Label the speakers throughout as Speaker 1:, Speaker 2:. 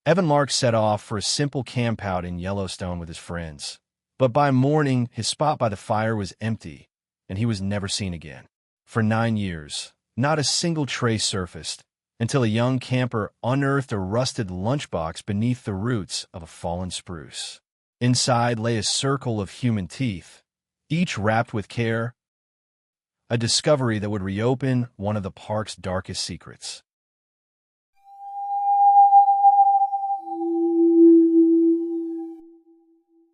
Speaker 1: Evan Lark set off for a simple campout in Yellowstone with his friends. But by morning, his spot by the fire was empty, and he was never seen again. For 9 years, not a single trace surfaced, until a young camper unearthed a rusted lunchbox beneath the roots of a fallen spruce. Inside lay a circle of human teeth, each wrapped with care, a discovery that would reopen one of the park's darkest secrets.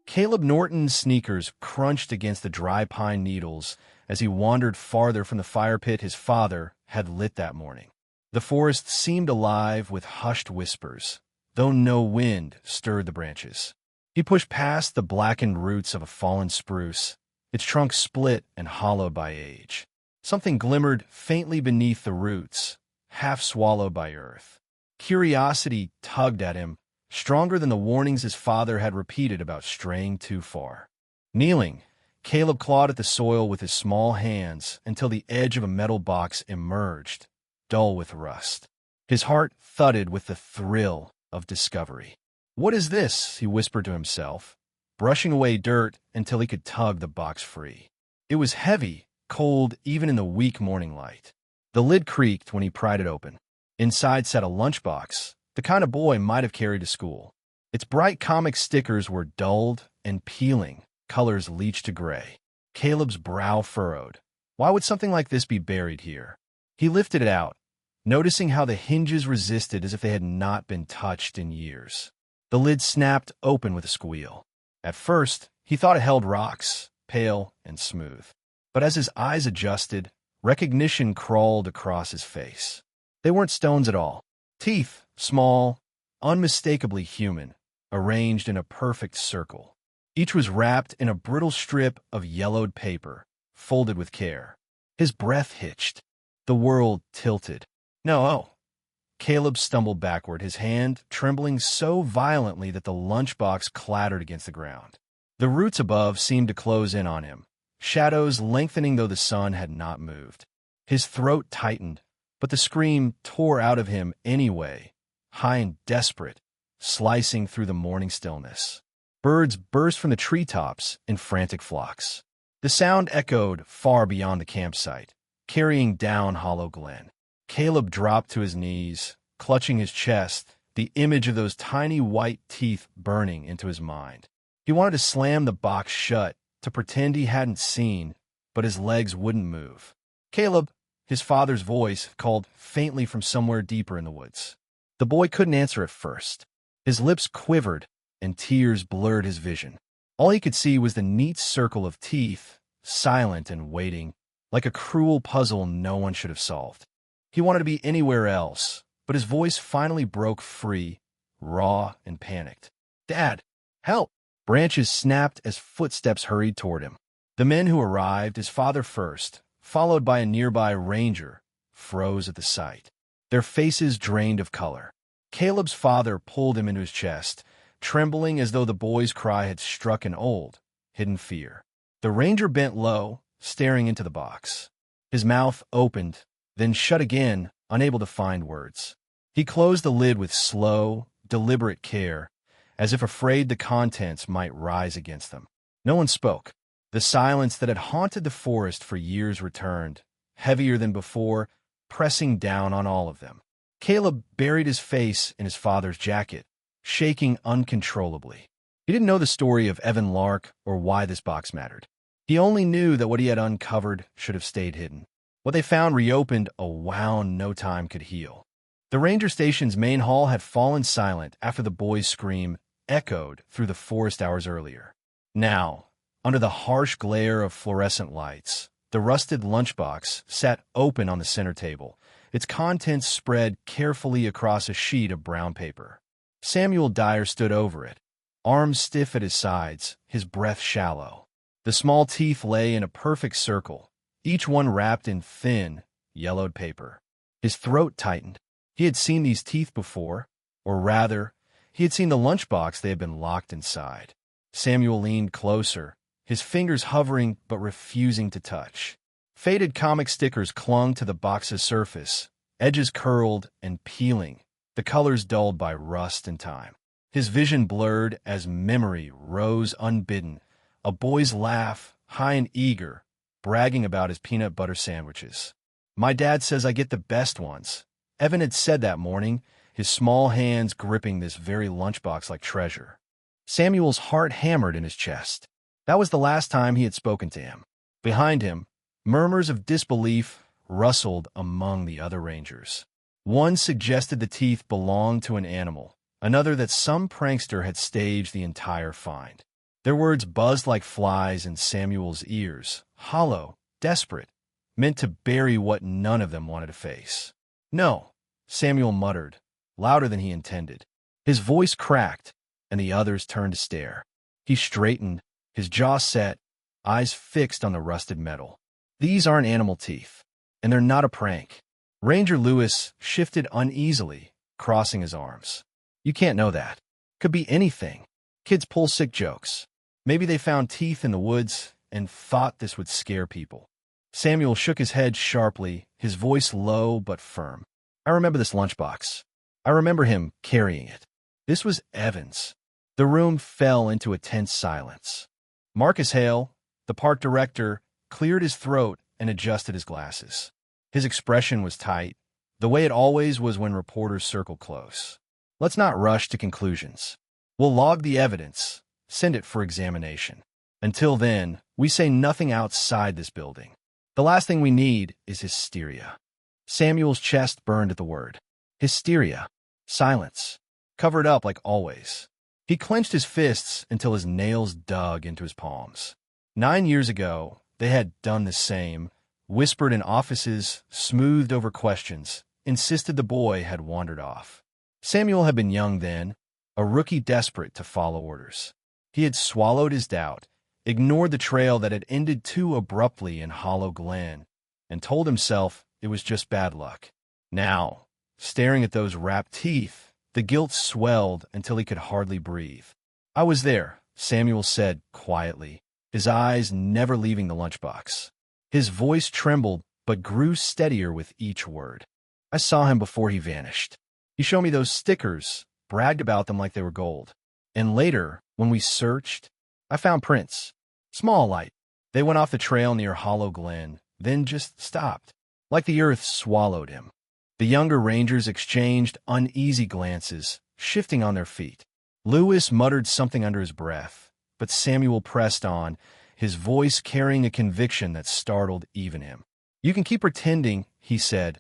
Speaker 1: Caleb Norton's sneakers crunched against the dry pine needles as he wandered farther from the fire pit his father had lit that morning. The forest seemed alive with hushed whispers, though no wind stirred the branches. He pushed past the blackened roots of a fallen spruce, its trunk split and hollowed by age. Something glimmered faintly beneath the roots, half swallowed by earth. Curiosity tugged at him, stronger than the warnings his father had repeated about straying too far. Kneeling, Caleb clawed at the soil with his small hands until the edge of a metal box emerged, dull with rust. His heart thudded with the thrill of discovery. "What is this?" he whispered to himself, brushing away dirt until he could tug the box free. It was heavy, cold even in the weak morning light. The lid creaked when he pried it open. Inside sat a lunchbox, the kind of boy might have carried to school. Its bright comic stickers were dulled and peeling, colors leached to gray. Caleb's brow furrowed. Why would something like this be buried here? He lifted it out, noticing how the hinges resisted as if they had not been touched in years. The lid snapped open with a squeal. At first, he thought it held rocks, pale and smooth. But as his eyes adjusted, recognition crawled across his face. They weren't stones at all. Teeth, small, unmistakably human, arranged in a perfect circle. Each was wrapped in a brittle strip of yellowed paper, folded with care. His breath hitched. The world tilted. No, oh. Caleb stumbled backward, his hand trembling so violently that the lunchbox clattered against the ground. The roots above seemed to close in on him, shadows lengthening though the sun had not moved. His throat tightened, but the scream tore out of him anyway, high and desperate, slicing through the morning stillness. Birds burst from the treetops in frantic flocks. The sound echoed far beyond the campsite, carrying down Hollow Glen. Caleb dropped to his knees, clutching his chest, the image of those tiny white teeth burning into his mind. He wanted to slam the box shut, to pretend he hadn't seen, but his legs wouldn't move. "Caleb," his father's voice called faintly from somewhere deeper in the woods. The boy couldn't answer at first. His lips quivered, and tears blurred his vision. All he could see was the neat circle of teeth, silent and waiting, like a cruel puzzle no one should have solved. He wanted to be anywhere else, but his voice finally broke free, raw and panicked. "Dad, help!" Branches snapped as footsteps hurried toward him. The men who arrived, his father first, followed by a nearby ranger, froze at the sight. Their faces drained of color. Caleb's father pulled him into his chest, trembling as though the boy's cry had struck an old, hidden fear. The ranger bent low, staring into the box. His mouth opened, then shut again, unable to find words. He closed the lid with slow, deliberate care, as if afraid the contents might rise against them. No one spoke. The silence that had haunted the forest for years returned, heavier than before, pressing down on all of them. Caleb buried his face in his father's jacket, shaking uncontrollably. He didn't know the story of Evan Lark or why this box mattered. He only knew that what he had uncovered should have stayed hidden. What they found reopened a wound no time could heal. The ranger station's main hall had fallen silent after the boy's scream echoed through the forest hours earlier. Now, under the harsh glare of fluorescent lights, the rusted lunchbox sat open on the center table, its contents spread carefully across a sheet of brown paper. Samuel Dyer stood over it, arms stiff at his sides, his breath shallow. The small teeth lay in a perfect circle, each one wrapped in thin, yellowed paper. His throat tightened. He had seen these teeth before, or rather, he had seen the lunchbox they had been locked inside. Samuel leaned closer, his fingers hovering but refusing to touch. Faded comic stickers clung to the box's surface, edges curled and peeling, the colors dulled by rust and time. His vision blurred as memory rose unbidden, a boy's laugh, high and eager, bragging about his peanut butter sandwiches. "My dad says I get the best ones." Evan had said that morning, his small hands gripping this very lunchbox like treasure. Samuel's heart hammered in his chest. That was the last time he had spoken to him. Behind him, murmurs of disbelief rustled among the other rangers. One suggested the teeth belonged to an animal, another that some prankster had staged the entire find. Their words buzzed like flies in Samuel's ears, hollow, desperate, meant to bury what none of them wanted to face. "No," Samuel muttered, louder than he intended. His voice cracked, and the others turned to stare. He straightened, his jaw set, eyes fixed on the rusted metal. "These aren't animal teeth, and they're not a prank." Ranger Lewis shifted uneasily, crossing his arms. "You can't know that. Could be anything. Kids pull sick jokes. Maybe they found teeth in the woods and thought this would scare people." Samuel shook his head sharply, his voice low but firm. "I remember this lunchbox. I remember him carrying it. This was Evan's." The room fell into a tense silence. Marcus Hale, the park director, cleared his throat and adjusted his glasses. His expression was tight, the way it always was when reporters circle close. "Let's not rush to conclusions. We'll log the evidence, send it for examination. Until then, we say nothing outside this building. The last thing we need is hysteria." Samuel's chest burned at the word. Hysteria. Silence. Covered up like always. He clenched his fists until his nails dug into his palms. 9 years ago, they had done the same, whispered in offices, smoothed over questions, insisted the boy had wandered off. Samuel had been young then, a rookie desperate to follow orders. He had swallowed his doubt, ignored the trail that had ended too abruptly in Hollow Glen, and told himself it was just bad luck. Now, staring at those wrapped teeth, the guilt swelled until he could hardly breathe. "I was there," Samuel said quietly, his eyes never leaving the lunchbox. His voice trembled but grew steadier with each word. "I saw him before he vanished. He showed me those stickers, bragged about them like they were gold. And later, when we searched, I found prints. Small light. They went off the trail near Hollow Glen, then just stopped, like the earth swallowed him." The younger rangers exchanged uneasy glances, shifting on their feet. Lewis muttered something under his breath, but Samuel pressed on, his voice carrying a conviction that startled even him. "You can keep pretending," he said,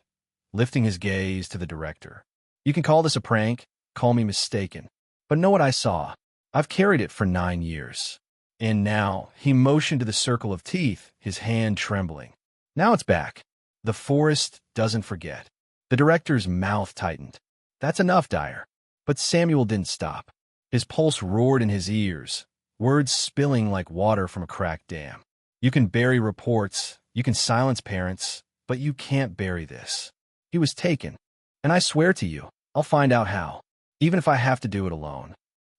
Speaker 1: lifting his gaze to the director. "You can call this a prank, call me mistaken. But know what I saw. I've carried it for 9 years. And now," he motioned to the circle of teeth, his hand trembling. "Now it's back. The forest doesn't forget." The director's mouth tightened. "That's enough, Dyer." But Samuel didn't stop. His pulse roared in his ears, words spilling like water from a cracked dam. "You can bury reports, you can silence parents, but you can't bury this. He was taken. And I swear to you, I'll find out how, even if I have to do it alone."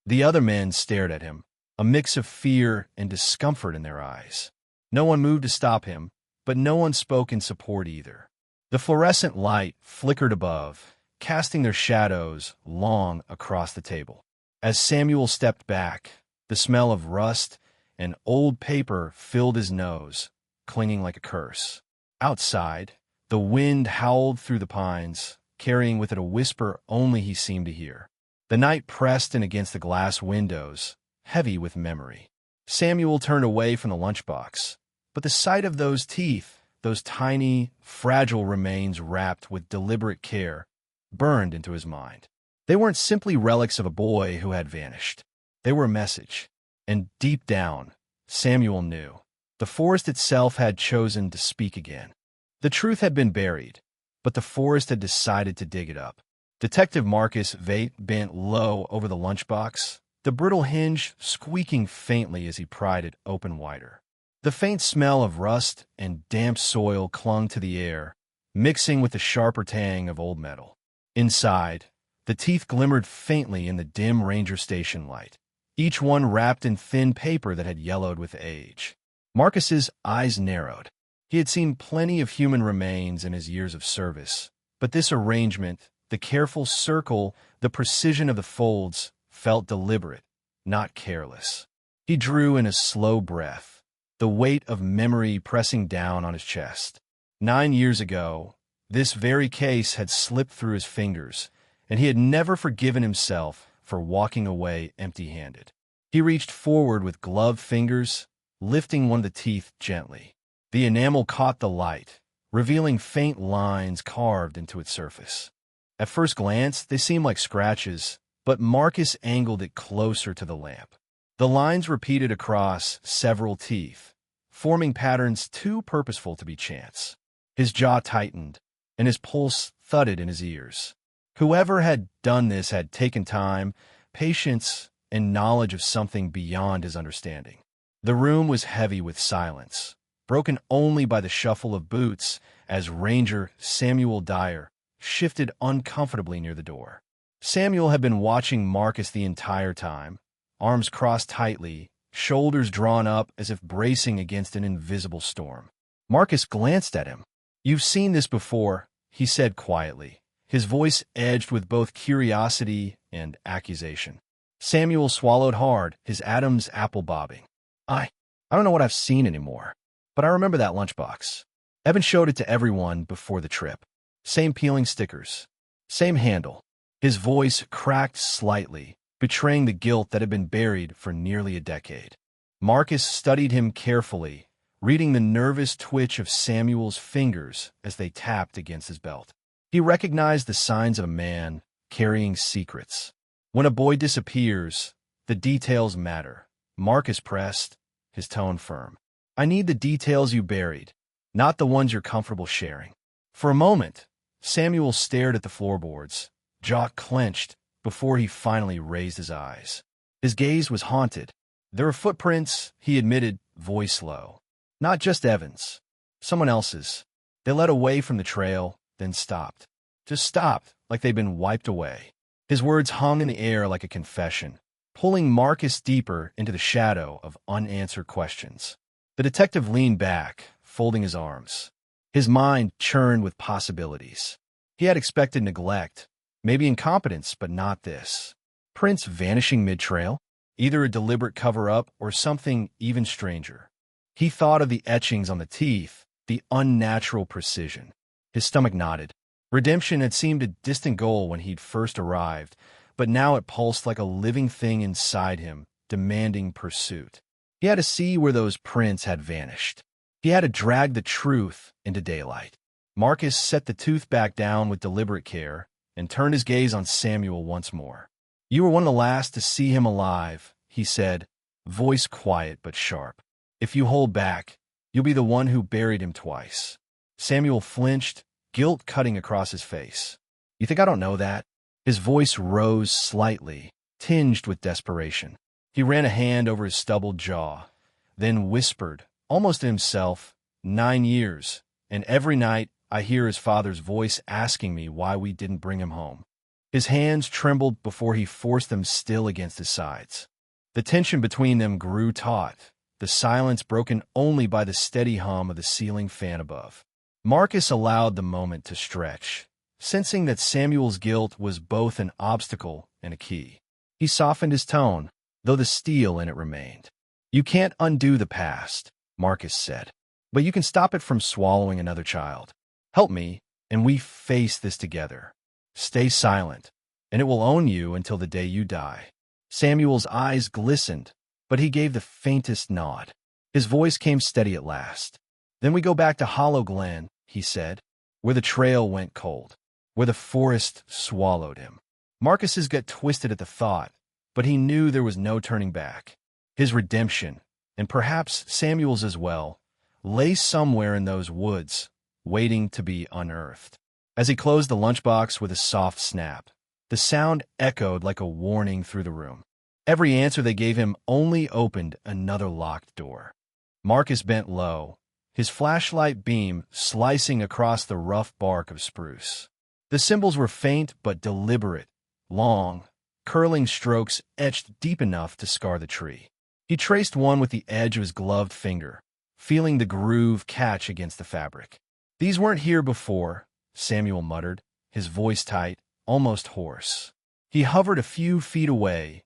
Speaker 1: The other men stared at him, a mix of fear and discomfort in their eyes. No one moved to stop him, but no one spoke in support either. The fluorescent light flickered above, casting their shadows long across the table. As Samuel stepped back, the smell of rust and old paper filled his nose, clinging like a curse. Outside, the wind howled through the pines, carrying with it a whisper only he seemed to hear. The night pressed in against the glass windows, heavy with memory. Samuel turned away from the lunchbox, but the sight of those teeth, those tiny, fragile remains wrapped with deliberate care, burned into his mind. They weren't simply relics of a boy who had vanished. They were a message. And deep down, Samuel knew, the forest itself had chosen to speak again. The truth had been buried, but the forest had decided to dig it up. Detective Marcus Vate bent low over the lunchbox, the brittle hinge squeaking faintly as he pried it open wider. The faint smell of rust and damp soil clung to the air, mixing with the sharper tang of old metal. Inside, the teeth glimmered faintly in the dim ranger station light, each one wrapped in thin paper that had yellowed with age. Marcus's eyes narrowed. He had seen plenty of human remains in his years of service, but this arrangement, The careful circle, the precision of the folds, felt deliberate, not careless. He drew in a slow breath, the weight of memory pressing down on his chest. 9 years ago, this very case had slipped through his fingers, and he had never forgiven himself for walking away empty-handed. He reached forward with gloved fingers, lifting one of the teeth gently. The enamel caught the light, revealing faint lines carved into its surface. At first glance, they seemed like scratches, but Marcus angled it closer to the lamp. The lines repeated across several teeth, forming patterns too purposeful to be chance. His jaw tightened, and his pulse thudded in his ears. Whoever had done this had taken time, patience, and knowledge of something beyond his understanding. The room was heavy with silence, broken only by the shuffle of boots as Ranger Samuel Dyer shifted uncomfortably near the door. Samuel had been watching Marcus the entire time, arms crossed tightly, shoulders drawn up as if bracing against an invisible storm. Marcus glanced at him. "You've seen this before," he said quietly, his voice edged with both curiosity and accusation. Samuel swallowed hard, his Adam's apple bobbing. I don't know what I've seen anymore, but I remember that lunchbox. Evan showed it to everyone before the trip. Same peeling stickers, same handle." His voice cracked slightly, betraying the guilt that had been buried for nearly a decade. Marcus studied him carefully, reading the nervous twitch of Samuel's fingers as they tapped against his belt. He recognized the signs of a man carrying secrets. When a boy disappears, the details matter. Marcus pressed, his tone firm. "I need the details you buried, not the ones you're comfortable sharing." For a moment, Samuel stared at the floorboards, jaw clenched, before he finally raised his eyes. His gaze was haunted. "There are footprints," he admitted, voice low. "Not just Evan's. Someone else's." They led away from the trail, then stopped. Just stopped, like they'd been wiped away. His words hung in the air like a confession, pulling Marcus deeper into the shadow of unanswered questions. The detective leaned back, folding his arms. His mind churned with possibilities. He had expected neglect, maybe incompetence, but not this. Prince vanishing mid-trail? Either a deliberate cover-up or something even stranger. He thought of the etchings on the teeth, the unnatural precision. His stomach knotted. Redemption had seemed a distant goal when he'd first arrived, but now it pulsed like a living thing inside him, demanding pursuit. He had to see where those prints had vanished. He had to drag the truth into daylight. Marcus set the tooth back down with deliberate care and turned his gaze on Samuel once more. "You were one of the last to see him alive," he said, voice quiet but sharp. "If you hold back, you'll be the one who buried him twice." Samuel flinched, guilt cutting across his face. "You think I don't know that?" His voice rose slightly, tinged with desperation. He ran a hand over his stubbled jaw, then whispered, almost to himself, 9 years, and every night I hear his father's voice asking me why we didn't bring him home." His hands trembled before he forced them still against his sides. The tension between them grew taut, the silence broken only by the steady hum of the ceiling fan above. Marcus allowed the moment to stretch, sensing that Samuel's guilt was both an obstacle and a key. He softened his tone, though the steel in it remained. "You can't undo the past," Marcus said, "but you can stop it from swallowing another child. Help me, and we face this together. Stay silent, and it will own you until the day you die." Samuel's eyes glistened, but he gave the faintest nod. His voice came steady at last. "Then we go back to Hollow Glen," he said, "where the trail went cold, where the forest swallowed him." Marcus's gut twisted at the thought, but he knew there was no turning back. His redemption, and perhaps Samuel's as well, lay somewhere in those woods, waiting to be unearthed. As he closed the lunchbox with a soft snap, the sound echoed like a warning through the room. Every answer they gave him only opened another locked door. Marcus bent low, his flashlight beam slicing across the rough bark of spruce. The symbols were faint but deliberate, long, curling strokes etched deep enough to scar the tree. He traced one with the edge of his gloved finger, feeling the groove catch against the fabric. "These weren't here before," Samuel muttered, his voice tight, almost hoarse. He hovered a few feet away,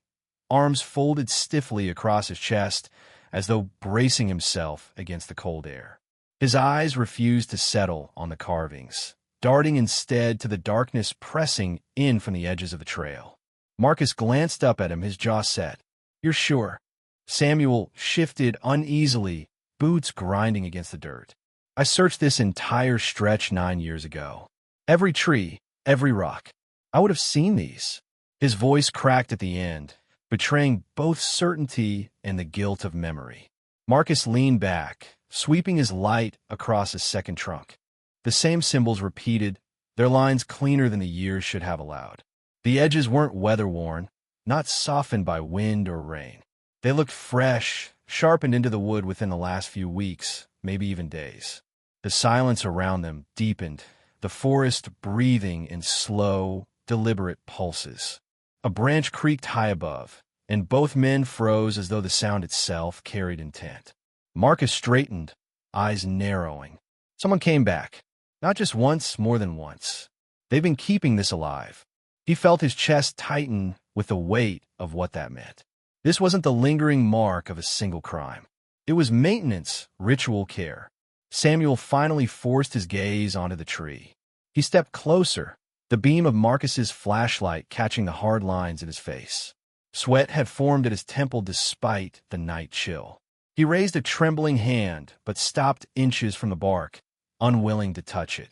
Speaker 1: arms folded stiffly across his chest, as though bracing himself against the cold air. His eyes refused to settle on the carvings, darting instead to the darkness pressing in from the edges of the trail. Marcus glanced up at him, his jaw set. "You're sure?" Samuel shifted uneasily, boots grinding against the dirt. "I searched this entire stretch 9 years ago. Every tree, every rock. I would have seen these." His voice cracked at the end, betraying both certainty and the guilt of memory. Marcus leaned back, sweeping his light across his second trunk. The same symbols repeated, their lines cleaner than the years should have allowed. The edges weren't weather-worn, not softened by wind or rain. They looked fresh, sharpened into the wood within the last few weeks, maybe even days. The silence around them deepened, the forest breathing in slow, deliberate pulses. A branch creaked high above, and both men froze as though the sound itself carried intent. Marcus straightened, eyes narrowing. Someone came back. Not just once, more than once. They've been keeping this alive. He felt his chest tighten with the weight of what that meant. This wasn't the lingering mark of a single crime. It was maintenance, ritual care. Samuel finally forced his gaze onto the tree. He stepped closer, the beam of Marcus's flashlight catching the hard lines in his face. Sweat had formed at his temple despite the night chill. He raised a trembling hand, but stopped inches from the bark, unwilling to touch it.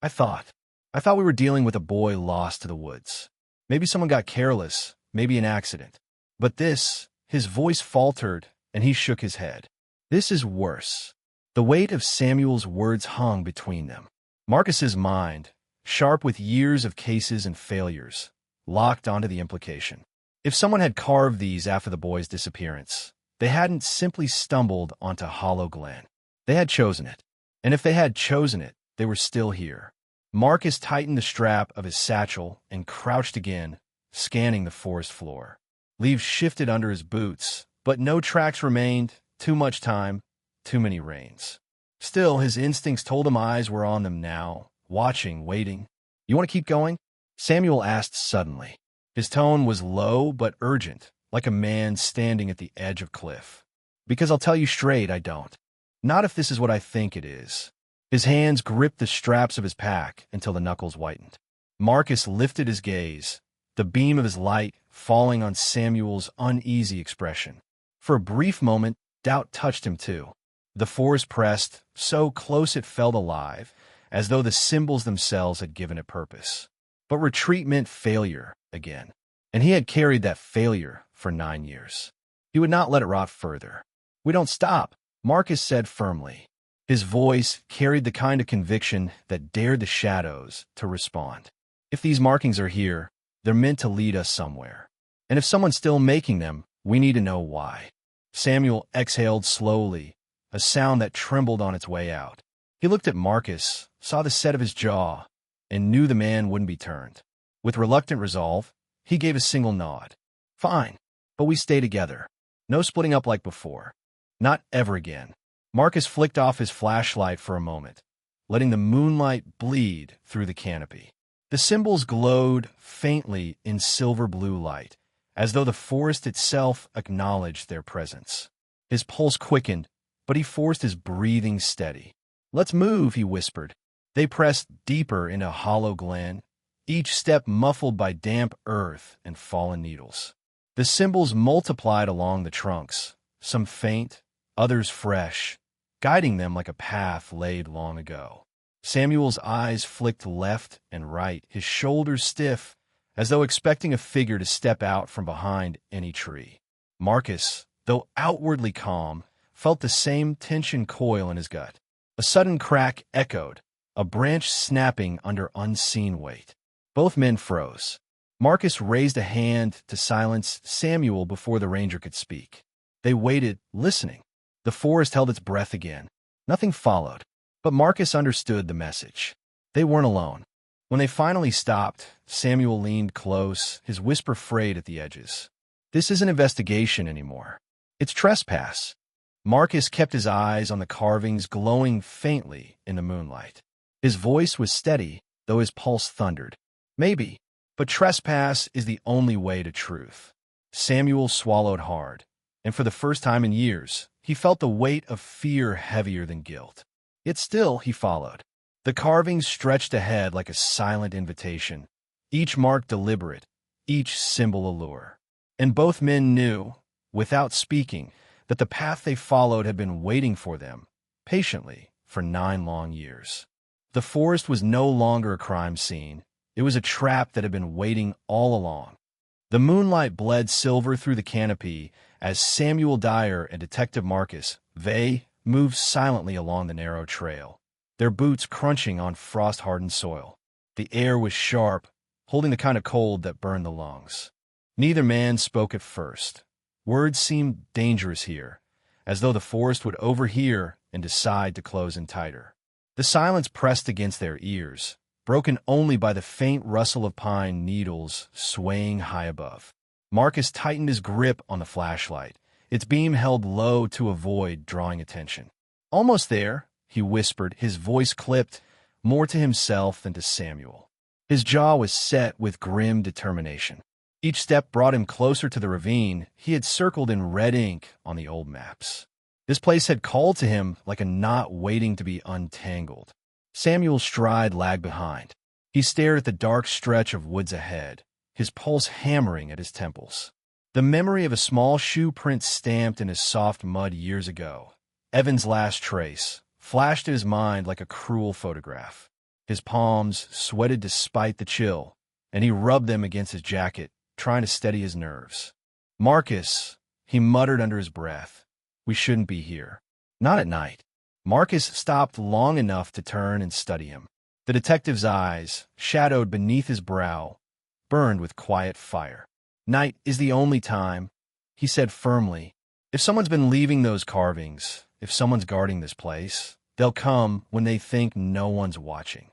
Speaker 1: I thought we were dealing with a boy lost to the woods. Maybe someone got careless, maybe an accident. But this," his voice faltered, and he shook his head. "This is worse." The weight of Samuel's words hung between them. Marcus's mind, sharp with years of cases and failures, locked onto the implication. If someone had carved these after the boy's disappearance, they hadn't simply stumbled onto Hollow Glen. They had chosen it. And if they had chosen it, they were still here. Marcus tightened the strap of his satchel and crouched again, scanning the forest floor. Leaves shifted under his boots, but no tracks remained. Too much time, too many rains. Still, his instincts told him eyes were on them now, watching, waiting. "You want to keep going?" Samuel asked suddenly. His tone was low but urgent, like a man standing at the edge of a cliff. "Because I'll tell you straight, I don't. Not if this is what I think it is." His hands gripped the straps of his pack until the knuckles whitened. Marcus lifted his gaze, the beam of his light falling on Samuel's uneasy expression. For a brief moment, doubt touched him too. The forest pressed, so close it felt alive, as though the symbols themselves had given it purpose. But retreat meant failure again, and he had carried that failure for 9 years. He would not let it rot further. "We don't stop," Marcus said firmly. His voice carried the kind of conviction that dared the shadows to respond. "If these markings are here, they're meant to lead us somewhere. And if someone's still making them, we need to know why." Samuel exhaled slowly, a sound that trembled on its way out. He looked at Marcus, saw the set of his jaw, and knew the man wouldn't be turned. With reluctant resolve, he gave a single nod. "Fine, but we stay together. No splitting up like before. Not ever again." Marcus flicked off his flashlight for a moment, letting the moonlight bleed through the canopy. The symbols glowed faintly in silver blue light, as though the forest itself acknowledged their presence. His pulse quickened, but he forced his breathing steady. "Let's move," he whispered. They pressed deeper into Hollow Glen, each step muffled by damp earth and fallen needles. The symbols multiplied along the trunks, some faint, others fresh, guiding them like a path laid long ago. Samuel's eyes flicked left and right, his shoulders stiff, as though expecting a figure to step out from behind any tree. Marcus, though outwardly calm, felt the same tension coil in his gut. A sudden crack echoed, a branch snapping under unseen weight. Both men froze. Marcus raised a hand to silence Samuel before the ranger could speak. They waited, listening. The forest held its breath again. Nothing followed, but Marcus understood the message. They weren't alone. When they finally stopped, Samuel leaned close, his whisper frayed at the edges. "This isn't investigation anymore. It's trespass." Marcus kept his eyes on the carvings glowing faintly in the moonlight. His voice was steady, though his pulse thundered. "Maybe, But trespass is the only way to truth. Samuel swallowed hard, and for the first time in years, he felt the weight of fear heavier than guilt. Yet still he followed. The carvings stretched ahead like a silent invitation, each mark deliberate, each symbol a lure. And both men knew, without speaking, that the path they followed had been waiting for them, patiently, for 9 long years. The forest was no longer a crime scene. It was a trap that had been waiting all along. The moonlight bled silver through the canopy as Samuel Dyer and Detective Marcus, moved silently along the narrow trail, their boots crunching on frost-hardened soil. The air was sharp, holding the kind of cold that burned the lungs. Neither man spoke at first. Words seemed dangerous here, as though the forest would overhear and decide to close in tighter. The silence pressed against their ears, broken only by the faint rustle of pine needles swaying high above. Marcus tightened his grip on the flashlight, its beam held low to avoid drawing attention. "Almost there," he whispered, his voice clipped, more to himself than to Samuel. His jaw was set with grim determination. Each step brought him closer to the ravine he had circled in red ink on the old maps. This place had called to him like a knot waiting to be untangled. Samuel's stride lagged behind. He stared at the dark stretch of woods ahead, his pulse hammering at his temples. The memory of a small shoe print stamped in his soft mud years ago, Evan's last trace, flashed in his mind like a cruel photograph. His palms sweated despite the chill, and he rubbed them against his jacket, trying to steady his nerves. "Marcus," he muttered under his breath, "we shouldn't be here. Not at night." Marcus stopped long enough to turn and study him. The detective's eyes, shadowed beneath his brow, burned with quiet fire. "Night is the only time," he said firmly. "If someone's been leaving those carvings, if someone's guarding this place, they'll come when they think no one's watching."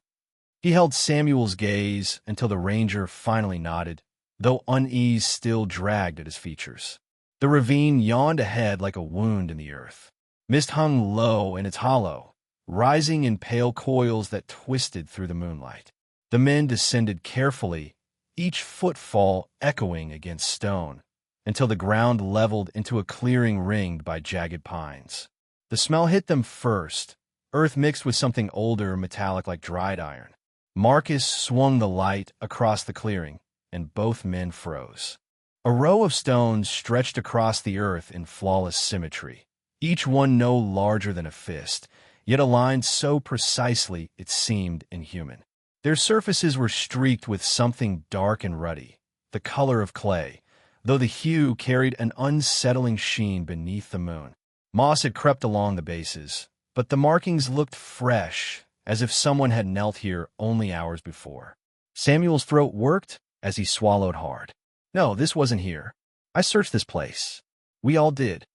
Speaker 1: He held Samuel's gaze until the ranger finally nodded, though unease still dragged at his features. The ravine yawned ahead like a wound in the earth. Mist hung low in its hollow, rising in pale coils that twisted through the moonlight. The men descended carefully, each footfall echoing against stone, until the ground leveled into a clearing ringed by jagged pines. The smell hit them first, earth mixed with something older, metallic like dried iron. Marcus swung the light across the clearing, and both men froze. A row of stones stretched across the earth in flawless symmetry, each one no larger than a fist, yet aligned so precisely it seemed inhuman. Their surfaces were streaked with something dark and ruddy, the color of clay, though the hue carried an unsettling sheen beneath the moon. Moss had crept along the bases, but the markings looked fresh, as if someone had knelt here only hours before. Samuel's throat worked as he swallowed hard. "No, this wasn't here. I searched this place. We all did."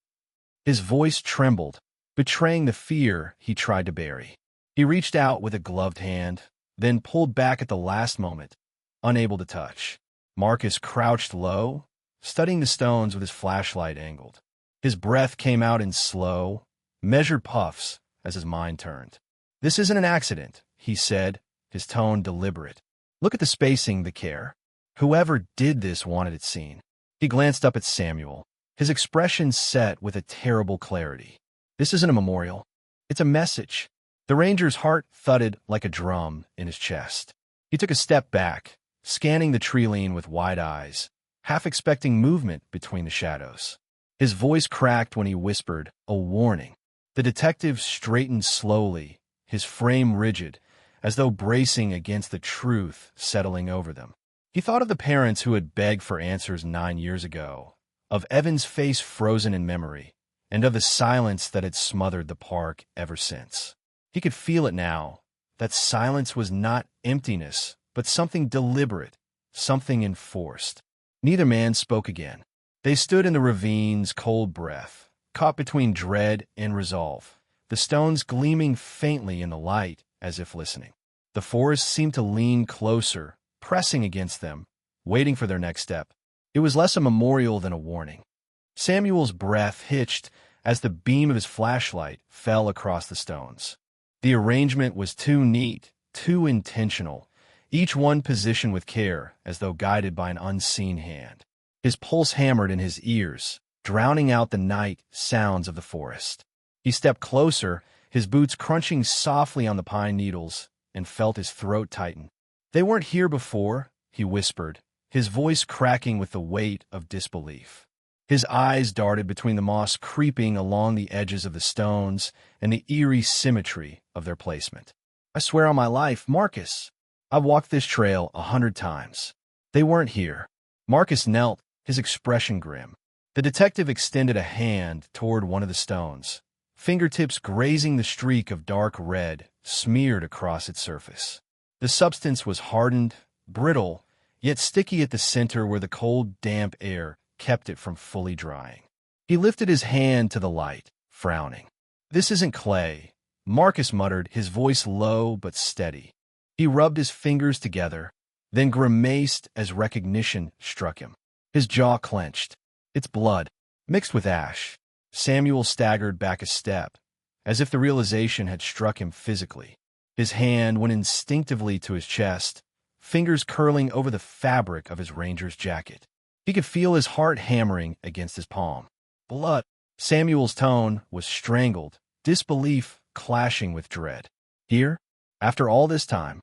Speaker 1: His voice trembled, betraying the fear he tried to bury. He reached out with a gloved hand, then pulled back at the last moment, unable to touch. Marcus crouched low, studying the stones with his flashlight angled. His breath came out in slow, measured puffs as his mind turned. "This isn't an accident," he said, his tone deliberate. "Look at the spacing, the care. Whoever did this wanted it seen." He glanced up at Samuel, his expression set with a terrible clarity. "This isn't a memorial. It's a message." The ranger's heart thudded like a drum in his chest. He took a step back, scanning the tree-line with wide eyes, half expecting movement between the shadows. His voice cracked when he whispered, "A warning." The detective straightened slowly, his frame rigid, as though bracing against the truth settling over them. He thought of the parents who had begged for answers 9 years ago, of Evan's face frozen in memory, and of the silence that had smothered the park ever since. He could feel it now. That silence was not emptiness, but something deliberate, something enforced. Neither man spoke again. They stood in the ravine's cold breath, caught between dread and resolve, the stones gleaming faintly in the light as if listening. The forest seemed to lean closer, pressing against them, waiting for their next step. It was less a memorial than a warning. Samuel's breath hitched as the beam of his flashlight fell across the stones. The arrangement was too neat, too intentional, each one positioned with care as though guided by an unseen hand. His pulse hammered in his ears, drowning out the night sounds of the forest. He stepped closer, his boots crunching softly on the pine needles, and felt his throat tighten. "They weren't here before," he whispered, his voice cracking with the weight of disbelief. His eyes darted between the moss creeping along the edges of the stones and the eerie symmetry of their placement. "I swear on my life, Marcus, I've walked this trail 100 times. They weren't here." Marcus knelt, his expression grim. The detective extended a hand toward one of the stones, fingertips grazing the streak of dark red smeared across its surface. The substance was hardened, brittle, yet sticky at the center where the cold, damp air kept it from fully drying. He lifted his hand to the light, frowning. "This isn't clay," Marcus muttered, his voice low but steady. He rubbed his fingers together, then grimaced as recognition struck him. His jaw clenched. "It's blood, mixed with ash." Samuel staggered back a step, as if the realization had struck him physically. His hand went instinctively to his chest, fingers curling over the fabric of his ranger's jacket. He could feel his heart hammering against his palm. "Blood." Samuel's tone was strangled, disbelief clashing with dread. "Here? After all this time?"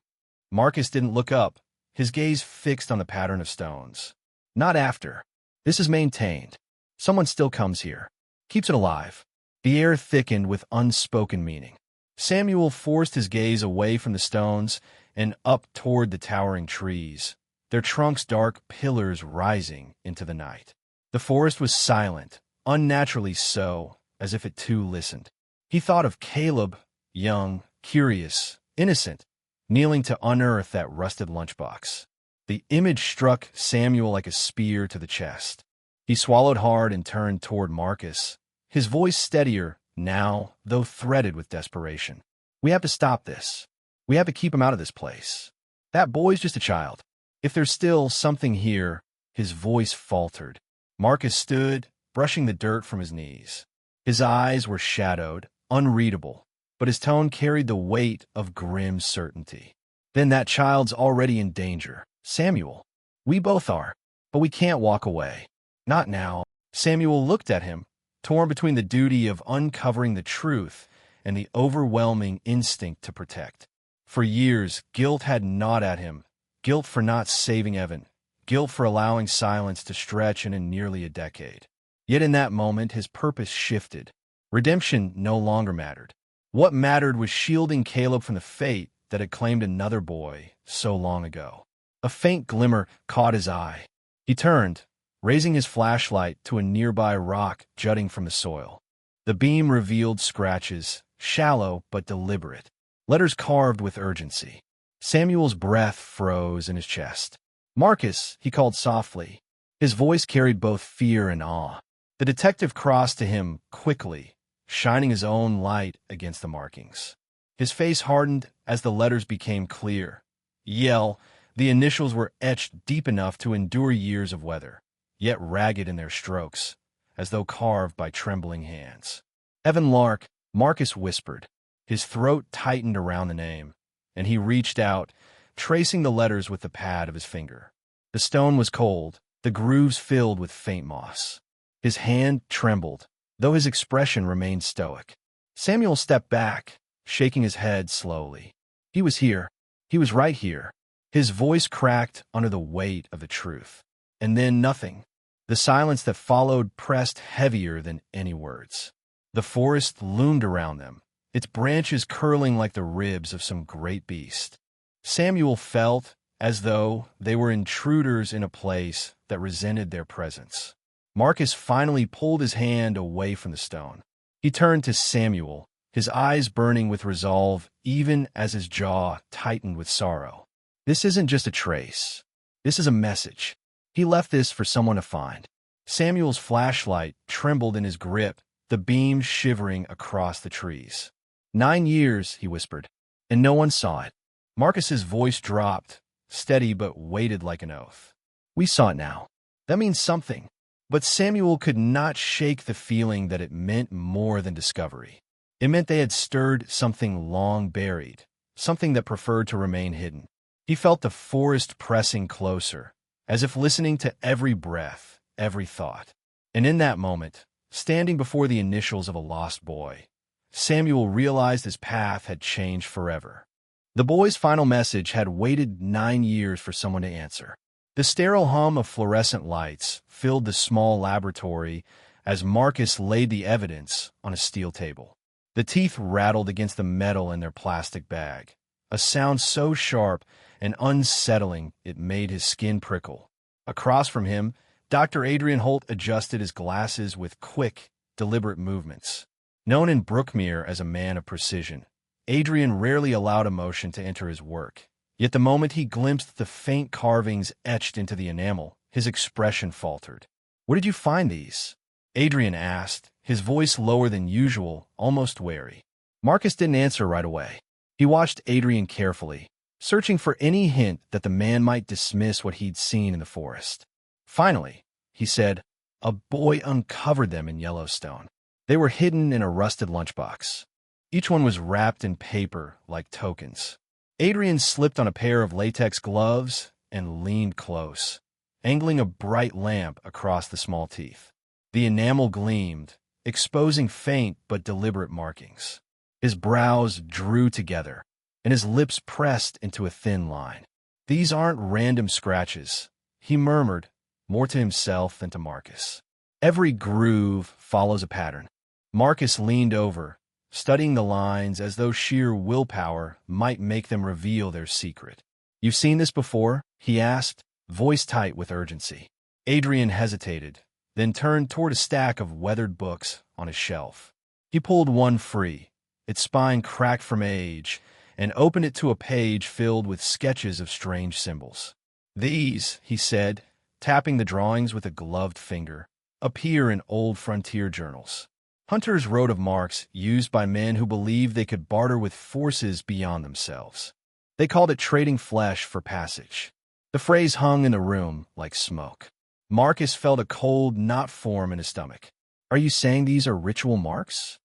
Speaker 1: Marcus didn't look up, his gaze fixed on the pattern of stones. "Not after. This is maintained. Someone still comes here. Keeps it alive." The air thickened with unspoken meaning. Samuel forced his gaze away from the stones and up toward the towering trees, their trunks dark pillars rising into the night. The forest was silent, unnaturally so, as if it too listened. He thought of Caleb, young, curious, innocent, kneeling to unearth that rusted lunchbox. The image struck Samuel like a spear to the chest. He swallowed hard and turned toward Marcus, his voice steadier now, though threaded with desperation. "We have to stop this. We have to keep him out of this place. That boy's just a child. If there's still something here," his voice faltered. Marcus stood, brushing the dirt from his knees. His eyes were shadowed, unreadable, but his tone carried the weight of grim certainty. "Then that child's already in danger. Samuel. We both are, but we can't walk away. Not now." Samuel looked at him, torn between the duty of uncovering the truth and the overwhelming instinct to protect. For years, guilt had gnawed at him, guilt for not saving Evan, guilt for allowing silence to stretch into nearly a decade. Yet in that moment, his purpose shifted. Redemption no longer mattered. What mattered was shielding Caleb from the fate that had claimed another boy so long ago. A faint glimmer caught his eye. He turned, raising his flashlight to a nearby rock jutting from the soil. The beam revealed scratches, shallow but deliberate, letters carved with urgency. Samuel's breath froze in his chest. "Marcus," he called softly. His voice carried both fear and awe. The detective crossed to him quickly, shining his own light against the markings. His face hardened as the letters became clear. Yell, the initials were etched deep enough to endure years of weather, yet ragged in their strokes, as though carved by trembling hands. "Evan Lark," Marcus whispered. His throat tightened around the name, and he reached out, tracing the letters with the pad of his finger. The stone was cold, the grooves filled with faint moss. His hand trembled, though his expression remained stoic. Samuel stepped back, shaking his head slowly. He was here. He was right here. His voice cracked under the weight of the truth. And then nothing. The silence that followed pressed heavier than any words. The forest loomed around them, its branches curling like the ribs of some great beast. Samuel felt as though they were intruders in a place that resented their presence. Marcus finally pulled his hand away from the stone. He turned to Samuel, his eyes burning with resolve even as his jaw tightened with sorrow. "This isn't just a trace. This is a message. He left this for someone to find." Samuel's flashlight trembled in his grip, the beam shivering across the trees. 9 years, he whispered, and no one saw it. Marcus's voice dropped, steady but weighted like an oath. "We saw it now. That means something." But Samuel could not shake the feeling that it meant more than discovery. It meant they had stirred something long buried, something that preferred to remain hidden. He felt the forest pressing closer, as if listening to every breath, every thought. And in that moment, standing before the initials of a lost boy, Samuel realized his path had changed forever. The boy's final message had waited 9 years for someone to answer. The sterile hum of fluorescent lights filled the small laboratory as Marcus laid the evidence on a steel table. The teeth rattled against the metal in their plastic bag, a sound so sharp and unsettling it made his skin prickle. Across from him, Dr. Adrian Holt adjusted his glasses with quick, deliberate movements. Known in Brookmere as a man of precision, Adrian rarely allowed emotion to enter his work. Yet the moment he glimpsed the faint carvings etched into the enamel, his expression faltered. "Where did you find these?" Adrian asked, his voice lower than usual, almost wary. Marcus didn't answer right away. He watched Adrian carefully, searching for any hint that the man might dismiss what he'd seen in the forest. Finally, he said, "A boy uncovered them in Yellowstone. They were hidden in a rusted lunchbox. Each one was wrapped in paper like tokens." Adrian slipped on a pair of latex gloves and leaned close, angling a bright lamp across the small teeth. The enamel gleamed, exposing faint but deliberate markings. His brows drew together, and his lips pressed into a thin line. "These aren't random scratches," he murmured, more to himself than to Marcus. "Every groove follows a pattern." Marcus leaned over, studying the lines as though sheer willpower might make them reveal their secret. "You've seen this before?" he asked, voice tight with urgency. Adrian hesitated, then turned toward a stack of weathered books on his shelf. He pulled one free, its spine cracked from age, and opened it to a page filled with sketches of strange symbols. "These," he said, tapping the drawings with a gloved finger, "appear in old frontier journals. Hunters wrote of marks used by men who believed they could barter with forces beyond themselves. They called it trading flesh for passage." The phrase hung in the room like smoke. Marcus felt a cold knot form in his stomach. "Are you saying these are ritual marks?"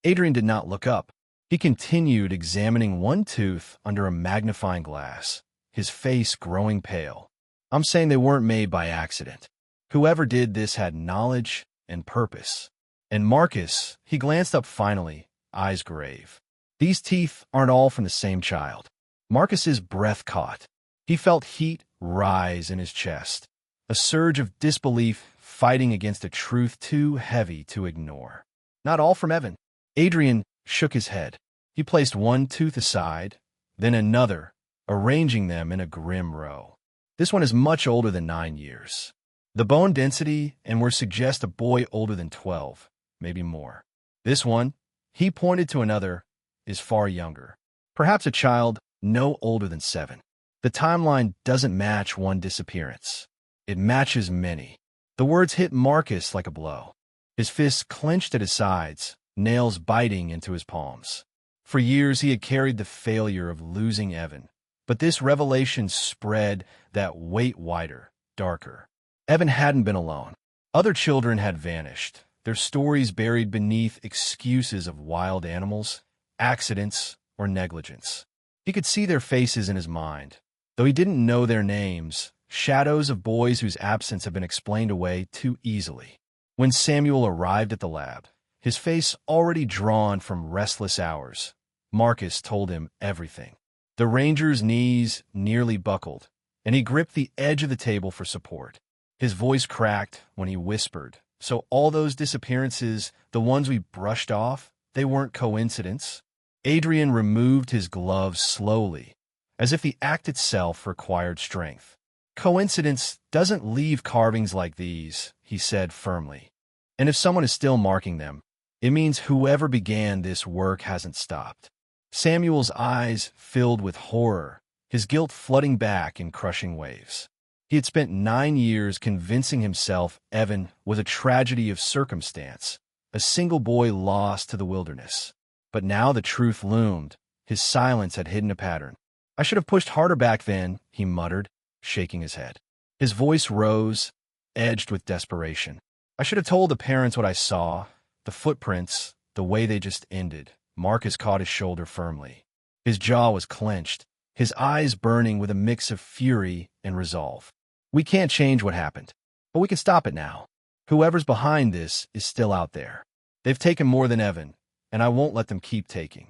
Speaker 1: Adrian did not look up. He continued examining one tooth under a magnifying glass, his face growing pale. "I'm saying they weren't made by accident. Whoever did this had knowledge and purpose." And Marcus, he glanced up finally, eyes grave. "These teeth aren't all from the same child." Marcus's breath caught. He felt heat rise in his chest, a surge of disbelief fighting against a truth too heavy to ignore. "Not all from Evan." Adrian shook his head. He placed one tooth aside, then another, arranging them in a grim row. "This one is much older than 9 years. The bone density and would suggest a boy older than 12. Maybe more. This one," he pointed to another, "is far younger. Perhaps a child no older than 7. The timeline doesn't match one disappearance. It matches many." The words hit Marcus like a blow. His fists clenched at his sides, nails biting into his palms. For years he had carried the failure of losing Evan, but this revelation spread that weight wider, darker. Evan hadn't been alone. Other children had vanished, their stories buried beneath excuses of wild animals, accidents, or negligence. He could see their faces in his mind. Though he didn't know their names, shadows of boys whose absence had been explained away too easily. When Samuel arrived at the lab, his face already drawn from restless hours, Marcus told him everything. The ranger's knees nearly buckled, and he gripped the edge of the table for support. His voice cracked when he whispered, "So all those disappearances, the ones we brushed off, they weren't coincidence?" Adrian removed his gloves slowly, as if the act itself required strength. "Coincidence doesn't leave carvings like these," he said firmly. "And if someone is still marking them, it means whoever began this work hasn't stopped." Samuel's eyes filled with horror, his guilt flooding back in crushing waves. He had spent 9 years convincing himself Evan was a tragedy of circumstance, a single boy lost to the wilderness. But now the truth loomed. His silence had hidden a pattern. "I should have pushed harder back then," he muttered, shaking his head. His voice rose, edged with desperation. "I should have told the parents what I saw, the footprints, the way they just ended." Marcus caught his shoulder firmly. His jaw was clenched, his eyes burning with a mix of fury and resolve. "We can't change what happened, but we can stop it now. Whoever's behind this is still out there. They've taken more than Evan, and I won't let them keep taking."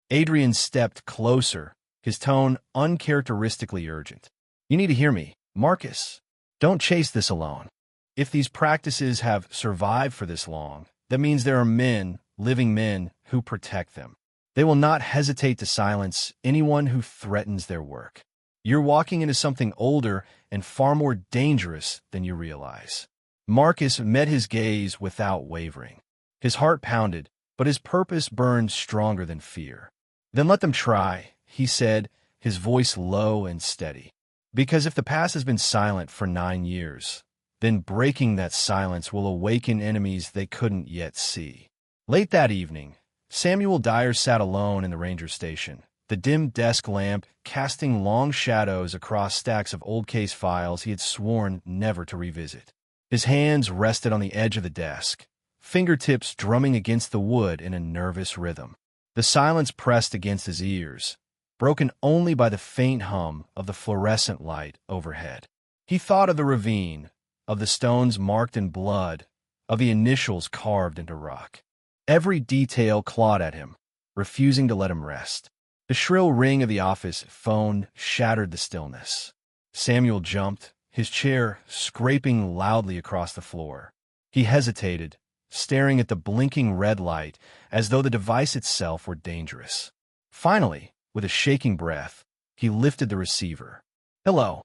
Speaker 1: Adrian stepped closer, his tone uncharacteristically urgent. "You need to hear me, Marcus. Don't chase this alone. If these practices have survived for this long, that means there are men, living men, who protect them. They will not hesitate to silence anyone who threatens their work. You're walking into something older and far more dangerous than you realize." Marcus met his gaze without wavering. His heart pounded, but his purpose burned stronger than fear. "Then let them try," he said, his voice low and steady. "Because if the past has been silent for 9 years, then breaking that silence will awaken enemies they couldn't yet see." Late that evening, Samuel Dyer sat alone in the ranger station, the dim desk lamp casting long shadows across stacks of old case files he had sworn never to revisit. His hands rested on the edge of the desk, fingertips drumming against the wood in a nervous rhythm. The silence pressed against his ears, broken only by the faint hum of the fluorescent light overhead. He thought of the ravine, of the stones marked in blood, of the initials carved into rock. Every detail clawed at him, refusing to let him rest. The shrill ring of the office phone shattered the stillness. Samuel jumped, his chair scraping loudly across the floor. He hesitated, staring at the blinking red light as though the device itself were dangerous. Finally, with a shaking breath, he lifted the receiver. "Hello."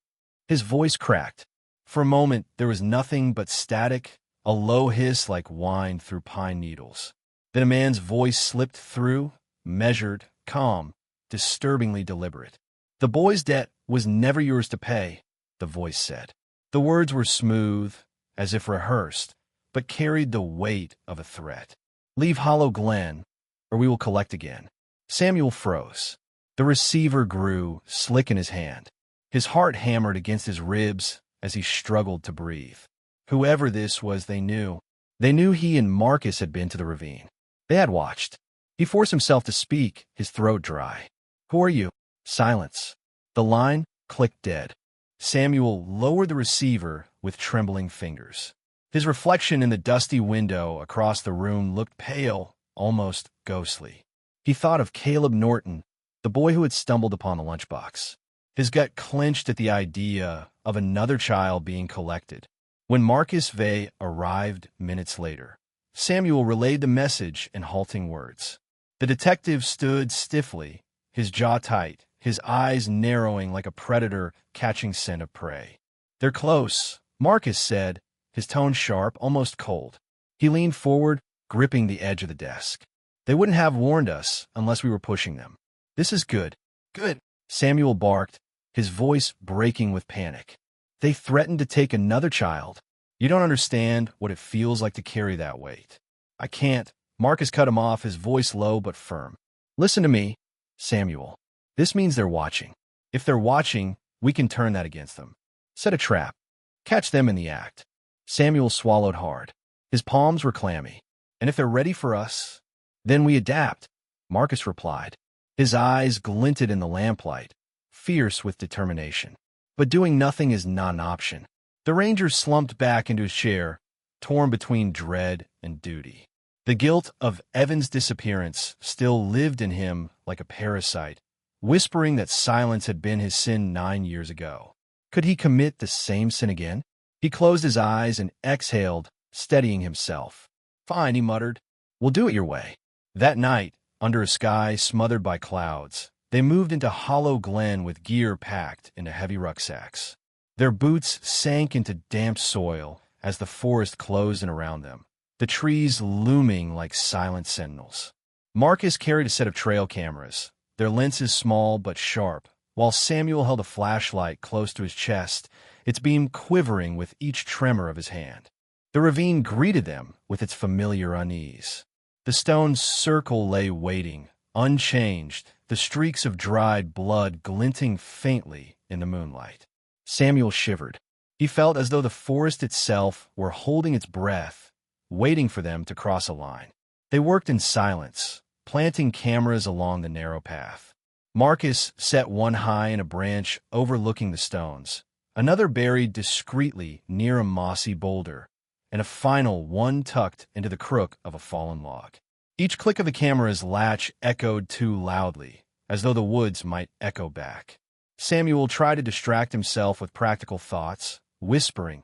Speaker 1: His voice cracked. For a moment, there was nothing but static, a low hiss like wine through pine needles. Then a man's voice slipped through, measured, calm, disturbingly deliberate. "The boy's debt was never yours to pay," the voice said. The words were smooth, as if rehearsed, but carried the weight of a threat. "Leave Hollow Glen, or we will collect again." Samuel froze. The receiver grew, slick in his hand. His heart hammered against his ribs as he struggled to breathe. Whoever this was, they knew. They knew he and Marcus had been to the ravine. They had watched. He forced himself to speak, his throat dry. "Who are you?" Silence. The line clicked dead. Samuel lowered the receiver with trembling fingers. His reflection in the dusty window across the room looked pale, almost ghostly. He thought of Caleb Norton, the boy who had stumbled upon the lunchbox. His gut clenched at the idea of another child being collected. When Marcus Vey arrived minutes later, Samuel relayed the message in halting words. The detective stood stiffly, his jaw tight, his eyes narrowing like a predator catching scent of prey. "They're close," Marcus said, his tone sharp, almost cold. He leaned forward, gripping the edge of the desk. "They wouldn't have warned us unless we were pushing them. This is good." "Good," Samuel barked, his voice breaking with panic. "They threatened to take another child. You don't understand what it feels like to carry that weight." "I can't." Marcus cut him off, his voice low but firm. "Listen to me, Samuel. This means they're watching. If they're watching, we can turn that against them. Set a trap. Catch them in the act." Samuel swallowed hard. His palms were clammy. "And if they're ready for us, then we adapt," Marcus replied. His eyes glinted in the lamplight, fierce with determination. "But doing nothing is not an option." The ranger slumped back into his chair, torn between dread and duty. The guilt of Evan's disappearance still lived in him like a parasite, whispering that silence had been his sin 9 years ago. Could he commit the same sin again? He closed his eyes and exhaled, steadying himself. "Fine," he muttered. "We'll do it your way." That night, under a sky smothered by clouds, they moved into Hollow Glen with gear packed into heavy rucksacks. Their boots sank into damp soil as the forest closed in around them, the trees looming like silent sentinels. Marcus carried a set of trail cameras, their lenses small but sharp, while Samuel held a flashlight close to his chest, its beam quivering with each tremor of his hand. The ravine greeted them with its familiar unease. The stone circle lay waiting, unchanged, the streaks of dried blood glinting faintly in the moonlight. Samuel shivered. He felt as though the forest itself were holding its breath, waiting for them to cross a line. They worked in silence, planting cameras along the narrow path. Marcus set one high in a branch overlooking the stones, another buried discreetly near a mossy boulder, and a final one tucked into the crook of a fallen log. Each click of the camera's latch echoed too loudly, as though the woods might echo back. Samuel tried to distract himself with practical thoughts, whispering,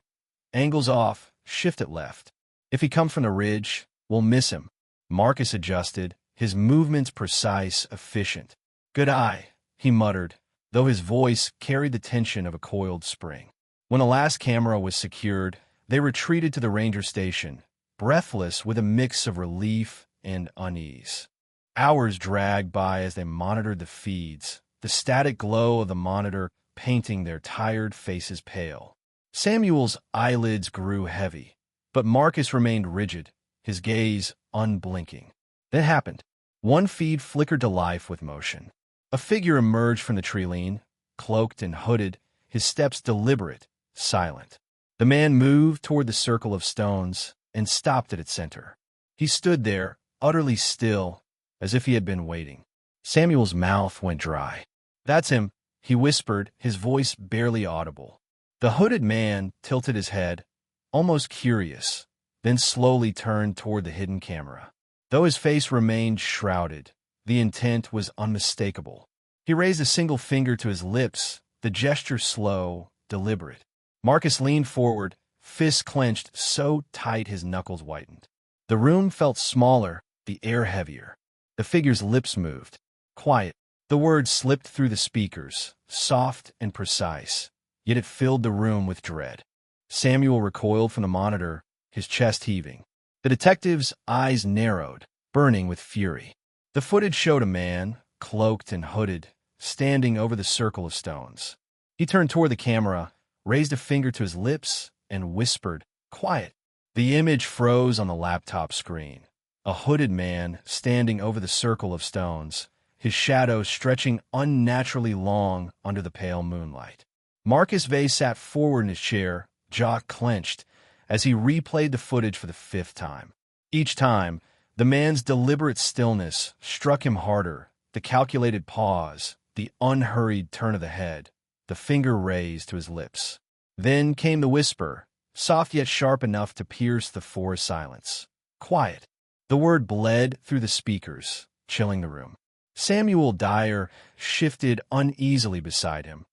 Speaker 1: "Angle's off, shift it left. If he comes from the ridge, we'll miss him." Marcus adjusted, his movements precise, efficient. "Good eye," he muttered, though his voice carried the tension of a coiled spring. When the last camera was secured, they retreated to the ranger station, breathless with a mix of relief and unease. Hours dragged by as they monitored the feeds, the static glow of the monitor painting their tired faces pale. Samuel's eyelids grew heavy, but Marcus remained rigid, his gaze unblinking. Then it happened. One feed flickered to life with motion. A figure emerged from the tree-line, cloaked and hooded, his steps deliberate, silent. The man moved toward the circle of stones and stopped at its center. He stood there, utterly still, as if he had been waiting. Samuel's mouth went dry. "That's him," he whispered, his voice barely audible. The hooded man tilted his head, almost curious, then slowly turned toward the hidden camera. Though his face remained shrouded, the intent was unmistakable. He raised a single finger to his lips, the gesture slow, deliberate. Marcus leaned forward, fists clenched so tight his knuckles whitened. The room felt smaller, the air heavier. The figure's lips moved. Quiet. The words slipped through the speakers, soft and precise, yet it filled the room with dread. Samuel recoiled from the monitor, his chest heaving. The detective's eyes narrowed, burning with fury. The footage showed a man, cloaked and hooded, standing over the circle of stones. He turned toward the camera, raised a finger to his lips, and whispered, "Quiet." The image froze on the laptop screen. A hooded man standing over the circle of stones, his shadow stretching unnaturally long under the pale moonlight. Marcus Vey sat forward in his chair, jaw clenched, as he replayed the footage for the 5th time. Each time, the man's deliberate stillness struck him harder, the calculated pause, the unhurried turn of the head, the finger raised to his lips. Then came the whisper, soft yet sharp enough to pierce the forest silence. "Quiet." The word bled through the speakers, chilling the room. Samuel Dyer shifted uneasily beside him,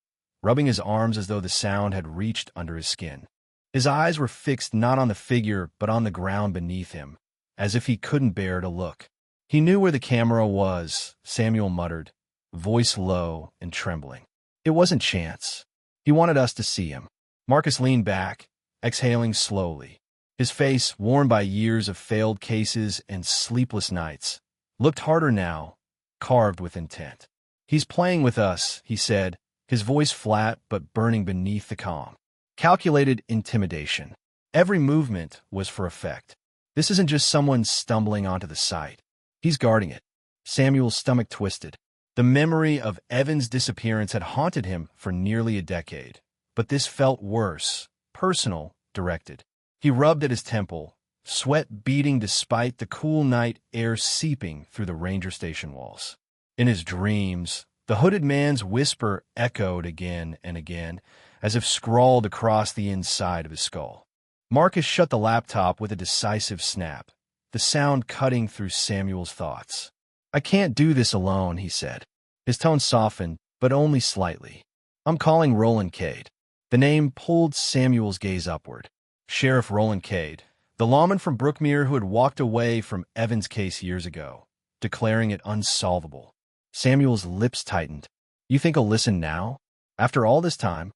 Speaker 1: rubbing his arms as though the sound had reached under his skin. His eyes were fixed not on the figure but on the ground beneath him, as if he couldn't bear to look. "He knew where the camera was," Samuel muttered, voice low and trembling. "It wasn't chance. He wanted us to see him." Marcus leaned back, exhaling slowly. His face, worn by years of failed cases and sleepless nights, looked harder now, carved with intent. "He's playing with us," he said, his voice flat but burning beneath the calm. Calculated intimidation. Every movement was for effect. This isn't just someone stumbling onto the site. He's guarding it. Samuel's stomach twisted. The memory of Evan's disappearance had haunted him for nearly a decade, but this felt worse, personal, directed. He rubbed at his temple, sweat beading despite the cool night air seeping through the ranger station walls. In his dreams, the hooded man's whisper echoed again and again, as if scrawled across the inside of his skull. Marcus shut the laptop with a decisive snap, the sound cutting through Samuel's thoughts. "I can't do this alone," he said. His tone softened, but only slightly. "I'm calling Roland Cade." The name pulled Samuel's gaze upward. Sheriff Roland Cade, the lawman from Brookmere who had walked away from Evan's case years ago, declaring it unsolvable. Samuel's lips tightened. "You think he'll listen now? After all this time?"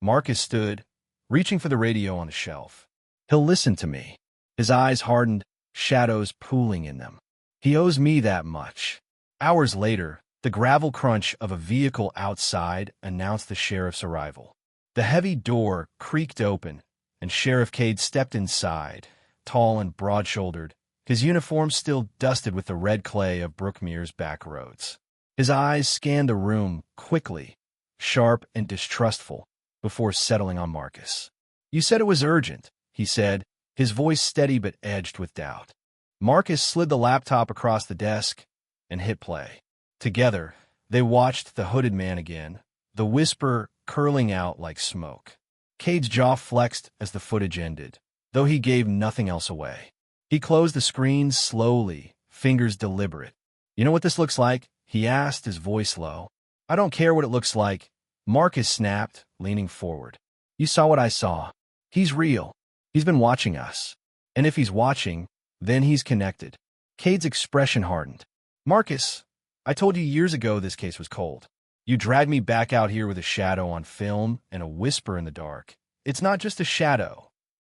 Speaker 1: Marcus stood, reaching for the radio on the shelf. "He'll listen to me." His eyes hardened, shadows pooling in them. "He owes me that much." Hours later, the gravel crunch of a vehicle outside announced the sheriff's arrival. The heavy door creaked open, and Sheriff Cade stepped inside, tall and broad-shouldered, his uniform still dusted with the red clay of Brookmere's back roads. His eyes scanned the room quickly, sharp and distrustful, before settling on Marcus. "You said it was urgent," he said, his voice steady but edged with doubt. Marcus slid the laptop across the desk and hit play. Together, They watched the hooded man again, the whisper curling out like smoke. Cade's jaw flexed as the footage ended, though he gave nothing else away. He closed the screen slowly, fingers deliberate. "You know what this looks like?" he asked, his voice low. "I don't care what it looks like," Marcus snapped, leaning forward. "You saw what I saw. He's real. He's been watching us. And if he's watching, then he's connected." Cade's expression hardened. "Marcus, I told you years ago this case was cold. You dragged me back out here with a shadow on film and a whisper in the dark. It's not just a shadow."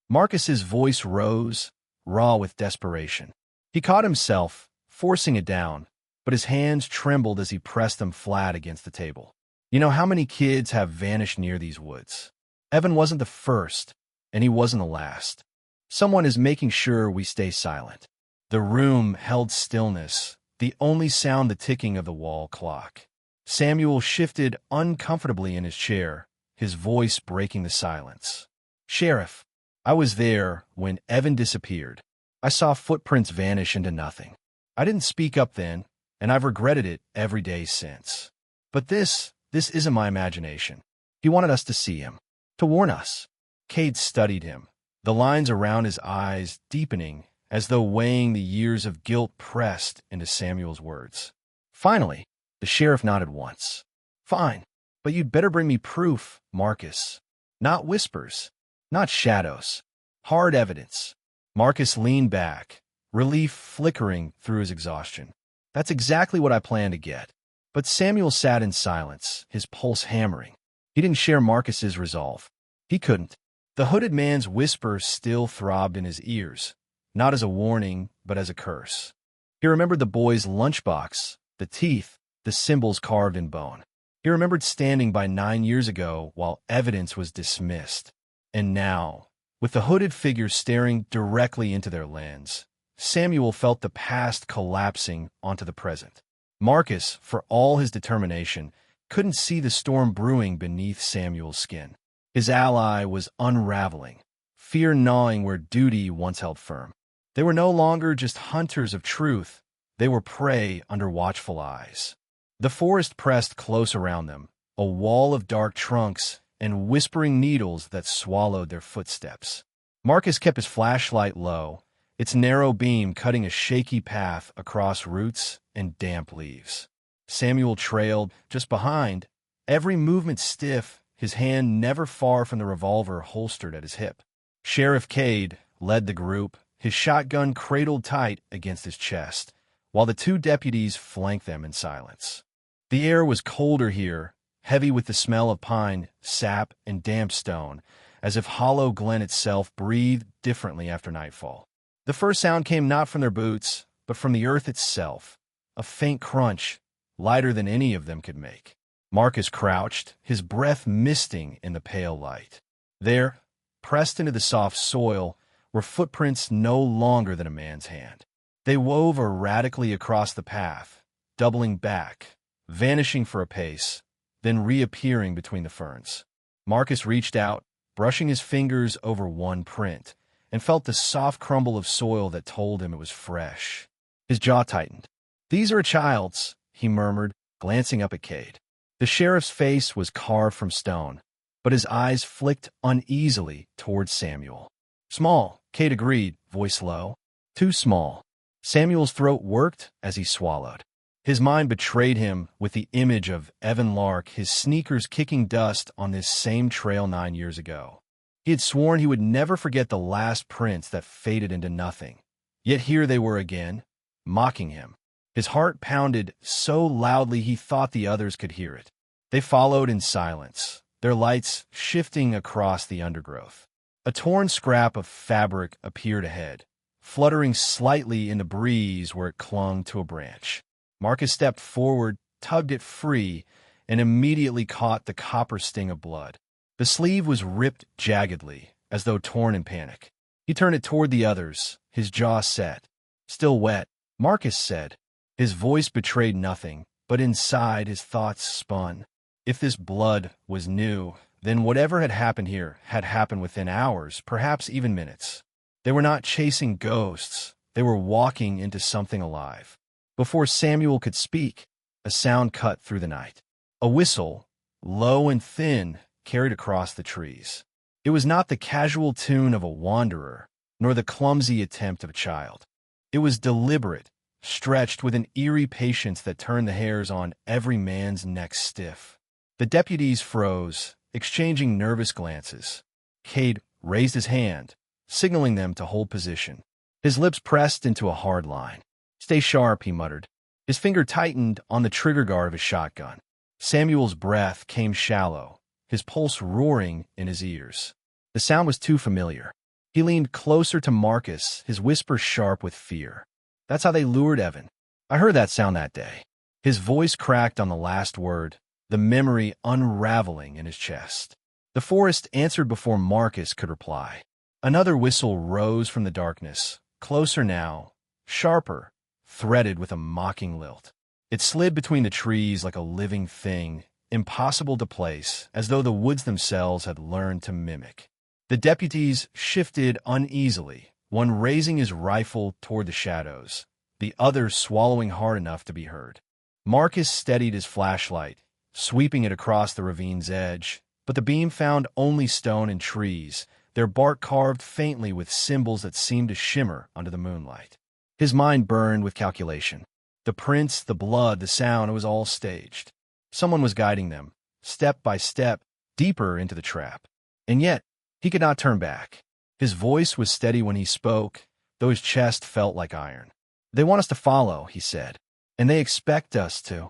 Speaker 1: Marcus's voice rose, raw with desperation. He caught himself, forcing it down, but his hands trembled as he pressed them flat against the table. "You know how many kids have vanished near these woods? Evan wasn't the first, and he wasn't the last. Someone is making sure we stay silent." The room held stillness, the only sound the ticking of the wall clock. Samuel shifted uncomfortably in his chair, his voice breaking the silence. "Sheriff, I was there when Evan disappeared. I saw footprints vanish into nothing. I didn't speak up then, and I've regretted it every day since. But this isn't my imagination. He wanted us to see him, to warn us." Cade studied him, the lines around his eyes deepening as though weighing the years of guilt pressed into Samuel's words. Finally, the sheriff nodded once. "Fine, but you'd better bring me proof, Marcus. Not whispers, not shadows. Hard evidence." Marcus leaned back, relief flickering through his exhaustion. "That's exactly what I planned to get." But Samuel sat in silence, his pulse hammering. He didn't share Marcus's resolve. He couldn't. The hooded man's whisper still throbbed in his ears, not as a warning, but as a curse. He remembered the boy's lunchbox, the teeth, the symbols carved in bone. He remembered standing by 9 years ago while evidence was dismissed. And now, with the hooded figure staring directly into their lens, Samuel felt the past collapsing onto the present. Marcus, for all his determination, couldn't see the storm brewing beneath Samuel's skin. His ally was unraveling, fear gnawing where duty once held firm. They were no longer just hunters of truth. They were prey under watchful eyes. The forest pressed close around them, a wall of dark trunks and whispering needles that swallowed their footsteps. Marcus kept his flashlight low, its narrow beam cutting a shaky path across roots and damp leaves. Samuel trailed just behind, every movement stiff, his hand never far from the revolver holstered at his hip. Sheriff Cade led the group, his shotgun cradled tight against his chest, while the 2 deputies flanked them in silence. The air was colder here, heavy with the smell of pine, sap, and damp stone, as if Hollow Glen itself breathed differently after nightfall. The first sound came not from their boots, but from the earth itself, a faint crunch, lighter than any of them could make. Marcus crouched, his breath misting in the pale light. There, pressed into the soft soil, were footprints no longer than a man's hand. They wove erratically across the path, doubling back, vanishing for a pace, then reappearing between the ferns. Marcus reached out, brushing his fingers over one print, and felt the soft crumble of soil that told him it was fresh. His jaw tightened. "These are a child's," he murmured, glancing up at Cade. The sheriff's face was carved from stone, but his eyes flicked uneasily towards Samuel. "Small," Cade agreed, voice low. "Too small." Samuel's throat worked as he swallowed. His mind betrayed him with the image of Evan Lark, his sneakers kicking dust on this same trail 9 years ago. He had sworn he would never forget the last prints that faded into nothing. Yet here they were again, mocking him. His heart pounded so loudly he thought the others could hear it. They followed in silence, their lights shifting across the undergrowth. A torn scrap of fabric appeared ahead, fluttering slightly in the breeze where it clung to a branch. Marcus stepped forward, tugged it free, and immediately caught the copper sting of blood. The sleeve was ripped jaggedly, as though torn in panic. He turned it toward the others, his jaw set. "Still wet," Marcus said. His voice betrayed nothing, but inside his thoughts spun. If this blood was new, then whatever had happened here had happened within hours, perhaps even minutes. They were not chasing ghosts. They were walking into something alive. Before Samuel could speak, a sound cut through the night. A whistle, low and thin, carried across the trees. It was not the casual tune of a wanderer, nor the clumsy attempt of a child. It was deliberate, stretched with an eerie patience that turned the hairs on every man's neck stiff. The deputies froze, exchanging nervous glances. Cade raised his hand, signaling them to hold position. His lips pressed into a hard line. "Stay sharp," he muttered. His finger tightened on the trigger guard of his shotgun. Samuel's breath came shallow, his pulse roaring in his ears. The sound was too familiar. He leaned closer to Marcus, his whisper sharp with fear. "That's how they lured Evan. I heard that sound that day." His voice cracked on the last word, the memory unraveling in his chest. The forest answered before Marcus could reply. Another whistle rose from the darkness, closer now, sharper, threaded with a mocking lilt. It slid between the trees like a living thing, impossible to place, as though the woods themselves had learned to mimic. The deputies shifted uneasily, one raising his rifle toward the shadows, the other swallowing hard enough to be heard. Marcus steadied his flashlight, sweeping it across the ravine's edge, but the beam found only stone and trees, their bark carved faintly with symbols that seemed to shimmer under the moonlight. His mind burned with calculation. The prints, the blood, the sound, it was all staged. Someone was guiding them, step by step, deeper into the trap. And yet, he could not turn back. His voice was steady when he spoke, though his chest felt like iron. "They want us to follow," he said, "and they expect us to."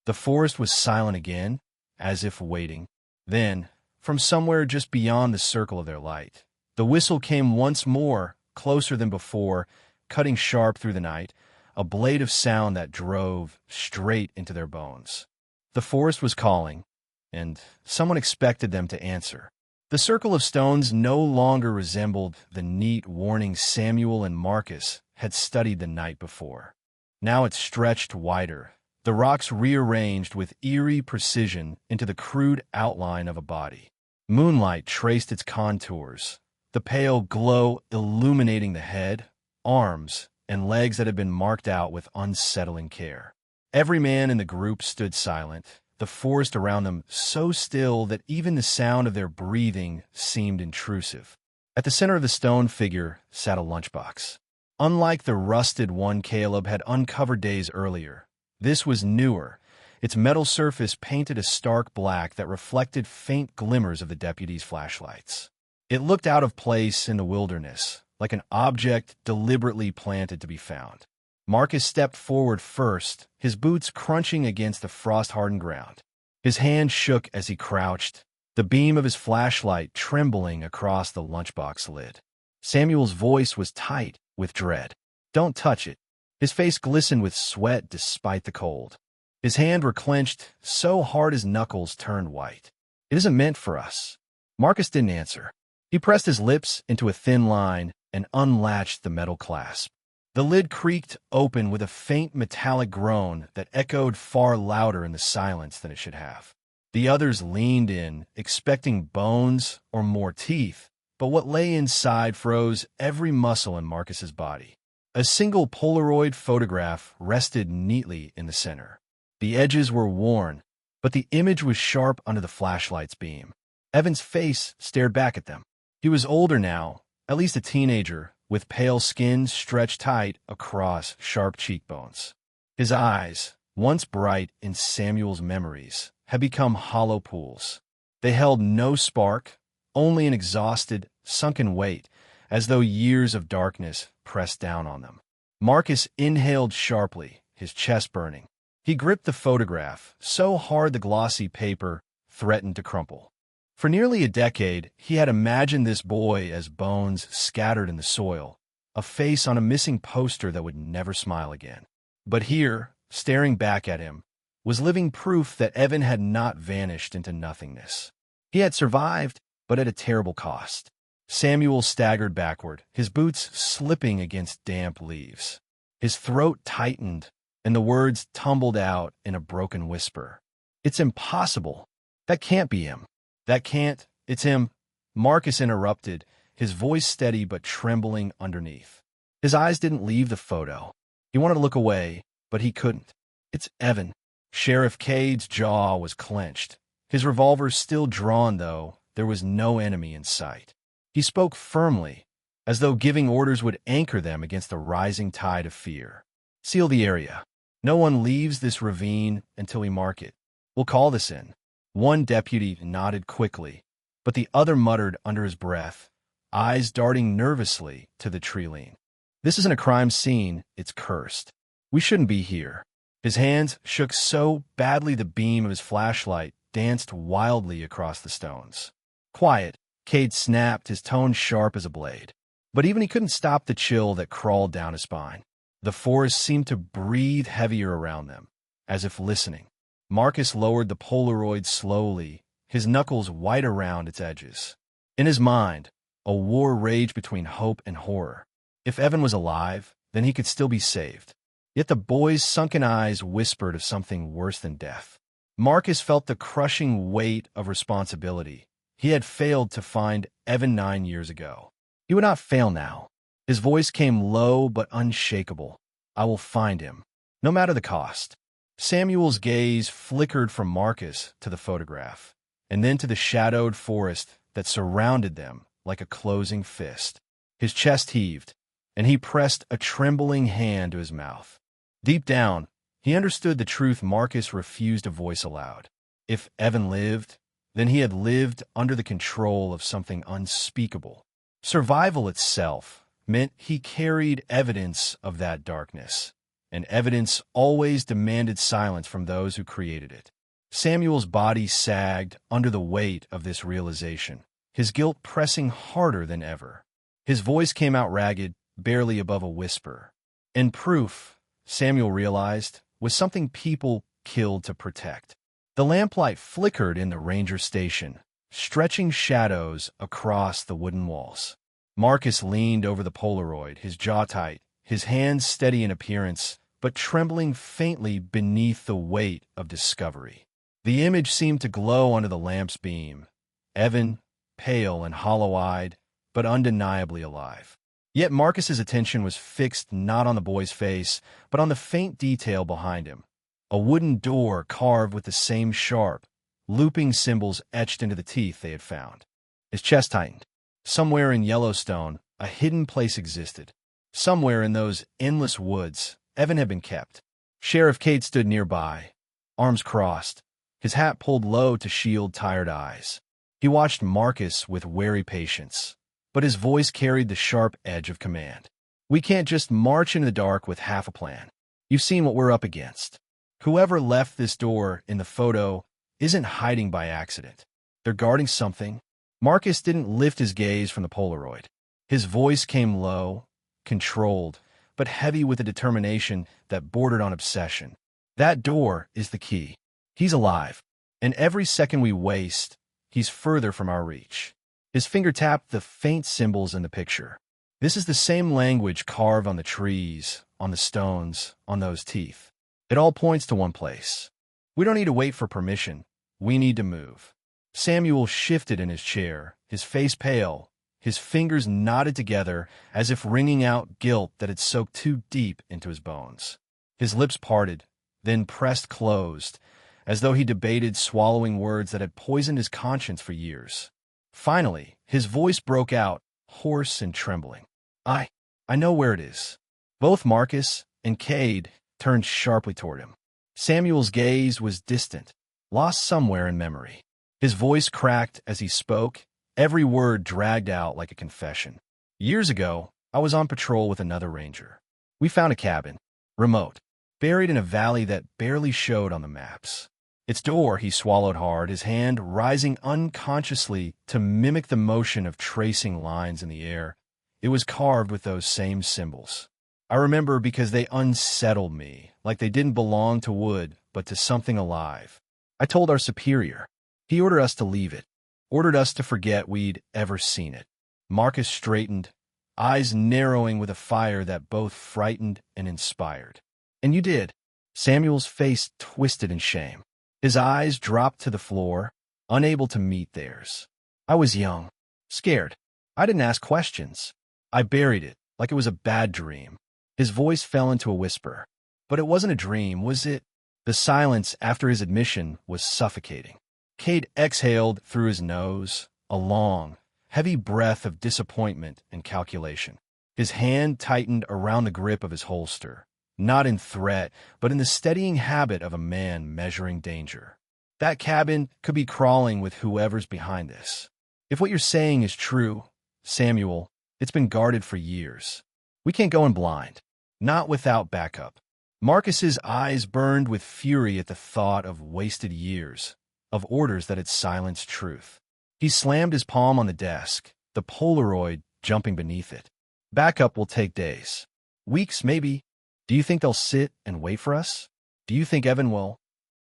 Speaker 1: The forest was silent again, as if waiting. Then, from somewhere just beyond the circle of their light, the whistle came once more, closer than before, cutting sharp through the night, a blade of sound that drove straight into their bones. The forest was calling, and someone expected them to answer. The circle of stones no longer resembled the neat warning Samuel and Marcus had studied the night before. Now it stretched wider, the rocks rearranged with eerie precision into the crude outline of a body. Moonlight traced its contours, the pale glow illuminating the head, arms, and legs that had been marked out with unsettling care. Every man in the group stood silent, the forest around them so still that even the sound of their breathing seemed intrusive. At the center of the stone figure sat a lunchbox. Unlike the rusted one Caleb had uncovered days earlier, this was newer, its metal surface painted a stark black that reflected faint glimmers of the deputies' flashlights. It looked out of place in the wilderness, like an object deliberately planted to be found. Marcus stepped forward first, his boots crunching against the frost-hardened ground. His hand shook as he crouched, the beam of his flashlight trembling across the lunchbox lid. Samuel's voice was tight with dread. "Don't touch it." His face glistened with sweat despite the cold. His hands were clenched so hard his knuckles turned white. "It isn't meant for us." Marcus didn't answer. He pressed his lips into a thin line and unlatched the metal clasp. The lid creaked open with a faint metallic groan that echoed far louder in the silence than it should have. The others leaned in, expecting bones or more teeth, but what lay inside froze every muscle in Marcus's body. A single Polaroid photograph rested neatly in the center. The edges were worn, but the image was sharp under the flashlight's beam. Evan's face stared back at them. He was older now, at least a teenager, with pale skin stretched tight across sharp cheekbones. His eyes, once bright in Samuel's memories, had become hollow pools. They held no spark, only an exhausted, sunken weight, as though years of darkness pressed down on them. Marcus inhaled sharply, his chest burning. He gripped the photograph, so hard the glossy paper threatened to crumple. For nearly a decade, he had imagined this boy as bones scattered in the soil, a face on a missing poster that would never smile again. But here, staring back at him, was living proof that Evan had not vanished into nothingness. He had survived, but at a terrible cost. Samuel staggered backward, his boots slipping against damp leaves. His throat tightened, and the words tumbled out in a broken whisper. "It's impossible. That can't be him. That can't. It's him." Marcus interrupted, his voice steady but trembling underneath. His eyes didn't leave the photo. He wanted to look away, but he couldn't. "It's Evan." Sheriff Cade's jaw was clenched. His revolver still drawn, though there was no enemy in sight. He spoke firmly, as though giving orders would anchor them against the rising tide of fear. "Seal the area. No one leaves this ravine until we mark it. We'll call this in." One deputy nodded quickly, but the other muttered under his breath, eyes darting nervously to the tree line. "This isn't a crime scene, it's cursed. We shouldn't be here." His hands shook so badly the beam of his flashlight danced wildly across the stones. "Quiet," Cade snapped, his tone sharp as a blade. But even he couldn't stop the chill that crawled down his spine. The forest seemed to breathe heavier around them, as if listening. Marcus lowered the Polaroid slowly, his knuckles white around its edges. In his mind, a war raged between hope and horror. If Evan was alive, then he could still be saved. Yet the boy's sunken eyes whispered of something worse than death. Marcus felt the crushing weight of responsibility. He had failed to find Evan 9 years ago. He would not fail now. His voice came low but unshakable. "I will find him, no matter the cost." Samuel's gaze flickered from Marcus to the photograph, and then to the shadowed forest that surrounded them like a closing fist. His chest heaved, and he pressed a trembling hand to his mouth. Deep down, he understood the truth Marcus refused to voice aloud. If Evan lived, then he had lived under the control of something unspeakable. Survival itself meant he carried evidence of that darkness, and evidence always demanded silence from those who created it. Samuel's body sagged under the weight of this realization, his guilt pressing harder than ever. His voice came out ragged, barely above a whisper. And proof, Samuel realized, was something people killed to protect. The lamplight flickered in the ranger station, stretching shadows across the wooden walls. Marcus leaned over the Polaroid, his jaw tight, his hands steady in appearance, but trembling faintly beneath the weight of discovery. The image seemed to glow under the lamp's beam. Evan, pale and hollow-eyed, but undeniably alive. Yet Marcus's attention was fixed not on the boy's face, but on the faint detail behind him. A wooden door carved with the same sharp, looping symbols etched into the teeth they had found. His chest tightened. Somewhere in Yellowstone, a hidden place existed. Somewhere in those endless woods, Evan had been kept. Sheriff Cade stood nearby, arms crossed, his hat pulled low to shield tired eyes. He watched Marcus with wary patience, but his voice carried the sharp edge of command. "We can't just march into the dark with half a plan. You've seen what we're up against. Whoever left this door in the photo isn't hiding by accident. They're guarding something." Marcus didn't lift his gaze from the Polaroid. His voice came low, controlled, but heavy with a determination that bordered on obsession. "That door is the key. He's alive, and every second we waste, he's further from our reach." His finger tapped the faint symbols in the picture. "This is the same language carved on the trees, on the stones, on those teeth. It all points to one place. We don't need to wait for permission. We need to move." Samuel shifted in his chair, his face pale, his fingers knotted together as if wringing out guilt that had soaked too deep into his bones. His lips parted, then pressed closed, as though he debated swallowing words that had poisoned his conscience for years. Finally, his voice broke out, hoarse and trembling. I know where it is." Both Marcus and Cade turned sharply toward him. Samuel's gaze was distant, lost somewhere in memory. His voice cracked as he spoke, every word dragged out like a confession. "Years ago, I was on patrol with another ranger. We found a cabin, remote, buried in a valley that barely showed on the maps. Its door," he swallowed hard, his hand rising unconsciously to mimic the motion of tracing lines in the air. "It was carved with those same symbols. I remember because they unsettled me, like they didn't belong to wood, but to something alive. I told our superior. He ordered us to leave it, ordered us to forget we'd ever seen it." Marcus straightened, eyes narrowing with a fire that both frightened and inspired. "And you did." Samuel's face twisted in shame. His eyes dropped to the floor, unable to meet theirs. "I was young, scared. I didn't ask questions. I buried it like it was a bad dream." His voice fell into a whisper. "But it wasn't a dream, was it? The silence after his admission was suffocating. Cade exhaled through his nose, a long, heavy breath of disappointment and calculation. His hand tightened around the grip of his holster, not in threat, but in the steadying habit of a man measuring danger. That cabin could be crawling with whoever's behind this. If what you're saying is true, Samuel, it's been guarded for years. We can't go in blind. Not without backup. Marcus's eyes burned with fury at the thought of wasted years, of orders that had silenced truth. He slammed his palm on the desk, the Polaroid jumping beneath it. Backup will take days. Weeks, maybe. Do you think they'll sit and wait for us? Do you think Evan will?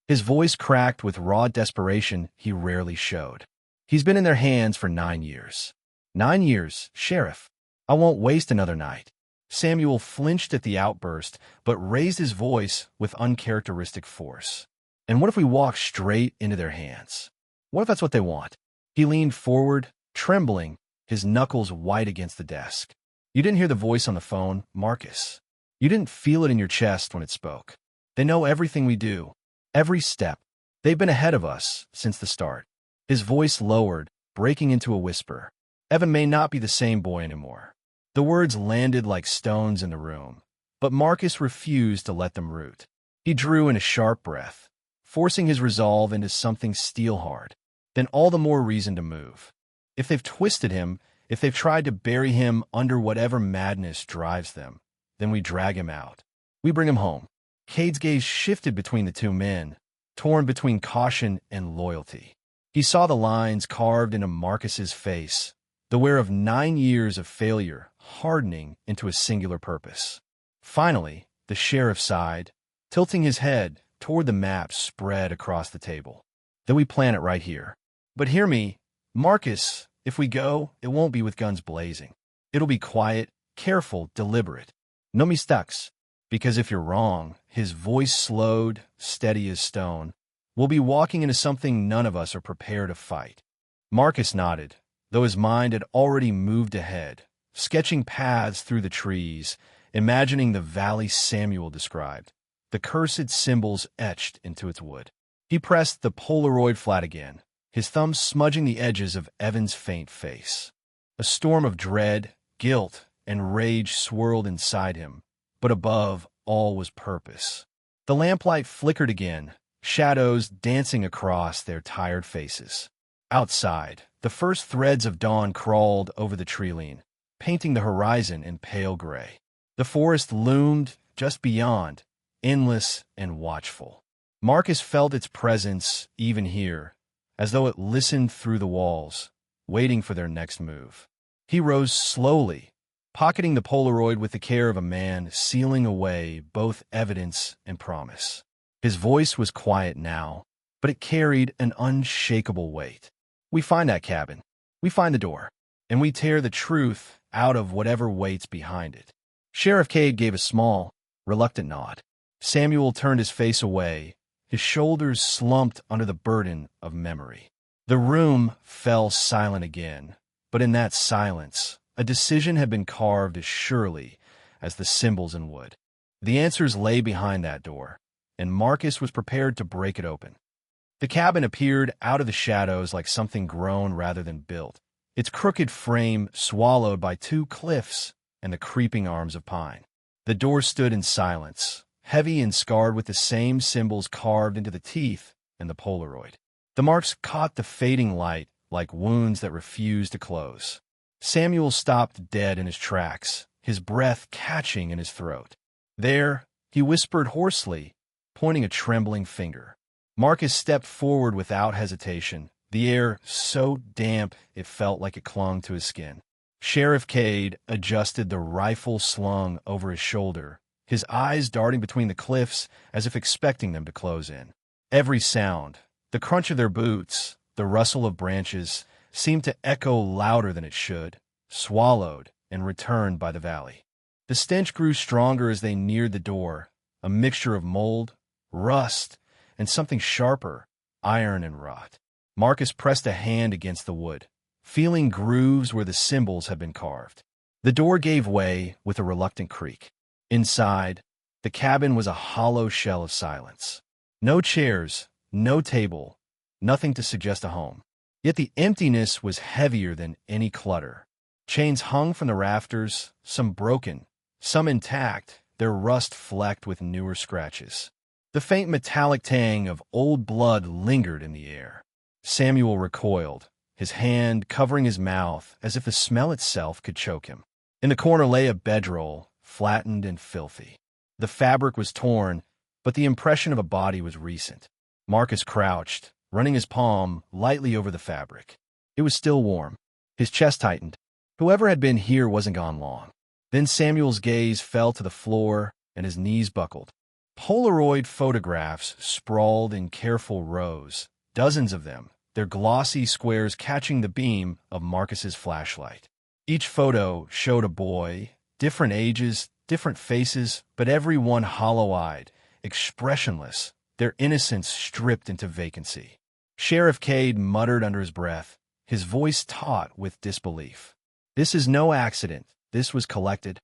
Speaker 1: His voice cracked with raw desperation he rarely showed. He's been in their hands for 9 years. 9 years, Sheriff. I won't waste another night. Samuel flinched at the outburst, but raised his voice with uncharacteristic force. And what if we walk straight into their hands? What if that's what they want? He leaned forward, trembling, his knuckles white against the desk. You didn't hear the voice on the phone, Marcus. You didn't feel it in your chest when it spoke. They know everything we do, every step. They've been ahead of us since the start. His voice lowered, breaking into a whisper. Evan may not be the same boy anymore. The words landed like stones in the room, but Marcus refused to let them root. He drew in a sharp breath, forcing his resolve into something steel-hard. Then all the more reason to move. If they've twisted him, if they've tried to bury him under whatever madness drives them, then we drag him out. We bring him home. Cade's gaze shifted between the two men, torn between caution and loyalty. He saw the lines carved into Marcus's face, the wear of 9 years of failure hardening into a singular purpose. Finally, the sheriff sighed, tilting his head toward the map spread across the table. Then we plan it right here. But hear me, Marcus, if we go, it won't be with guns blazing. It'll be quiet, careful, deliberate. No mistakes. Because if you're wrong, his voice slowed, steady as stone, we'll be walking into something none of us are prepared to fight. Marcus nodded, though his mind had already moved ahead, sketching paths through the trees, imagining the valley Samuel described, the cursed symbols etched into its wood. He pressed the Polaroid flat again, his thumb smudging the edges of Evan's faint face. A storm of dread, guilt, and rage swirled inside him, but above all was purpose. The lamplight flickered again, shadows dancing across their tired faces. Outside, the first threads of dawn crawled over the tree-line, painting the horizon in pale gray. The forest loomed just beyond, endless and watchful. Marcus felt its presence even here, as though it listened through the walls, waiting for their next move. He rose slowly, pocketing the Polaroid with the care of a man sealing away both evidence and promise. His voice was quiet now, but it carried an unshakable weight. We find that cabin. We find the door. And we tear the truth out of whatever waits behind it. Sheriff Cade gave a small, reluctant nod. Samuel turned his face away, his shoulders slumped under the burden of memory. The room fell silent again, but in that silence, a decision had been carved as surely as the symbols in wood. The answers lay behind that door, and Marcus was prepared to break it open. The cabin appeared out of the shadows like something grown rather than built, its crooked frame swallowed by 2 cliffs and the creeping arms of pine. The door stood in silence, heavy and scarred with the same symbols carved into the teeth and the Polaroid. The marks caught the fading light like wounds that refused to close. Samuel stopped dead in his tracks, his breath catching in his throat. There, he whispered hoarsely, pointing a trembling finger. Marcus stepped forward without hesitation, the air so damp it felt like it clung to his skin. Sheriff Cade adjusted the rifle slung over his shoulder, his eyes darting between the cliffs as if expecting them to close in. Every sound, the crunch of their boots, the rustle of branches, seemed to echo louder than it should, swallowed and returned by the valley. The stench grew stronger as they neared the door, a mixture of mold, rust, and something sharper, iron and rot. Marcus pressed a hand against the wood, feeling grooves where the symbols had been carved. The door gave way with a reluctant creak. Inside, the cabin was a hollow shell of silence. No chairs, no table, nothing to suggest a home. Yet the emptiness was heavier than any clutter. Chains hung from the rafters, some broken, some intact, their rust flecked with newer scratches. The faint metallic tang of old blood lingered in the air. Samuel recoiled, his hand covering his mouth as if the smell itself could choke him. In the corner lay a bedroll, flattened and filthy. The fabric was torn, but the impression of a body was recent. Marcus crouched, running his palm lightly over the fabric. It was still warm. His chest tightened. Whoever had been here wasn't gone long. Then Samuel's gaze fell to the floor, and his knees buckled. Polaroid photographs sprawled in careful rows, dozens of them, their glossy squares catching the beam of Marcus's flashlight. Each photo showed a boy, different ages, different faces, but every one hollow-eyed, expressionless, their innocence stripped into vacancy. Sheriff Cade muttered under his breath, his voice taut with disbelief. "This is no accident. This was collected."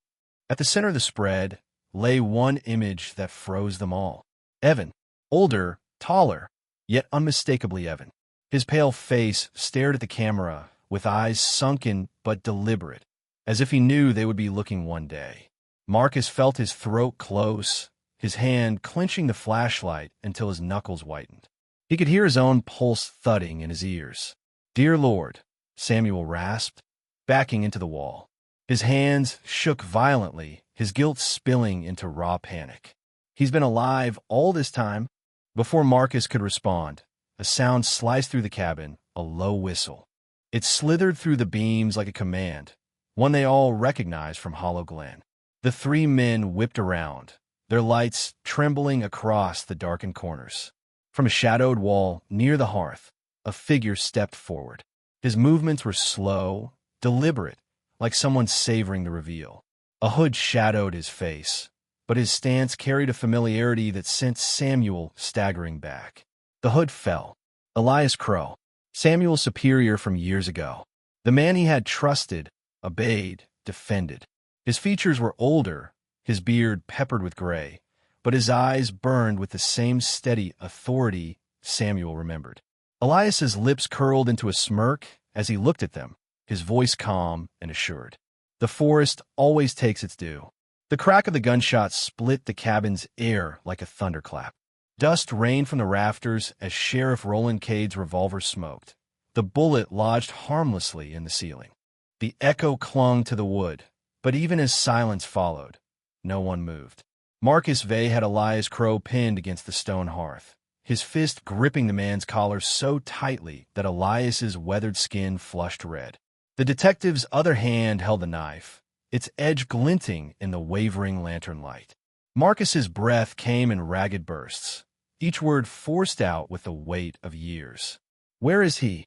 Speaker 1: At the center of the spread lay one image that froze them all. Evan, older, taller, yet unmistakably Evan. His pale face stared at the camera with eyes sunken but deliberate, as if he knew they would be looking one day. Marcus felt his throat close, his hand clenching the flashlight until his knuckles whitened. He could hear his own pulse thudding in his ears. "Dear Lord," Samuel rasped, backing into the wall. His hands shook violently, his guilt spilling into raw panic. He's been alive all this time. Before Marcus could respond, a sound sliced through the cabin, a low whistle. It slithered through the beams like a command, one they all recognized from Hollow Glen. The three men whipped around, their lights trembling across the darkened corners. From a shadowed wall near the hearth, a figure stepped forward. His movements were slow, deliberate, like someone savoring the reveal. A hood shadowed his face, but his stance carried a familiarity that sent Samuel staggering back. The hood fell. Elias Crow, Samuel's superior from years ago. The man he had trusted, obeyed, defended. His features were older, his beard peppered with gray, but his eyes burned with the same steady authority Samuel remembered. Elias's lips curled into a smirk as he looked at them, his voice calm and assured. "The forest always takes its due." The crack of the gunshot split the cabin's air like a thunderclap. Dust rained from the rafters as Sheriff Roland Cade's revolver smoked. The bullet lodged harmlessly in the ceiling. The echo clung to the wood, but even as silence followed, no one moved. Marcus Vey had Elias Crow pinned against the stone hearth, his fist gripping the man's collar so tightly that Elias's weathered skin flushed red. The detective's other hand held the knife, its edge glinting in the wavering lantern light. Marcus's breath came in ragged bursts, each word forced out with the weight of years. "Where is he?"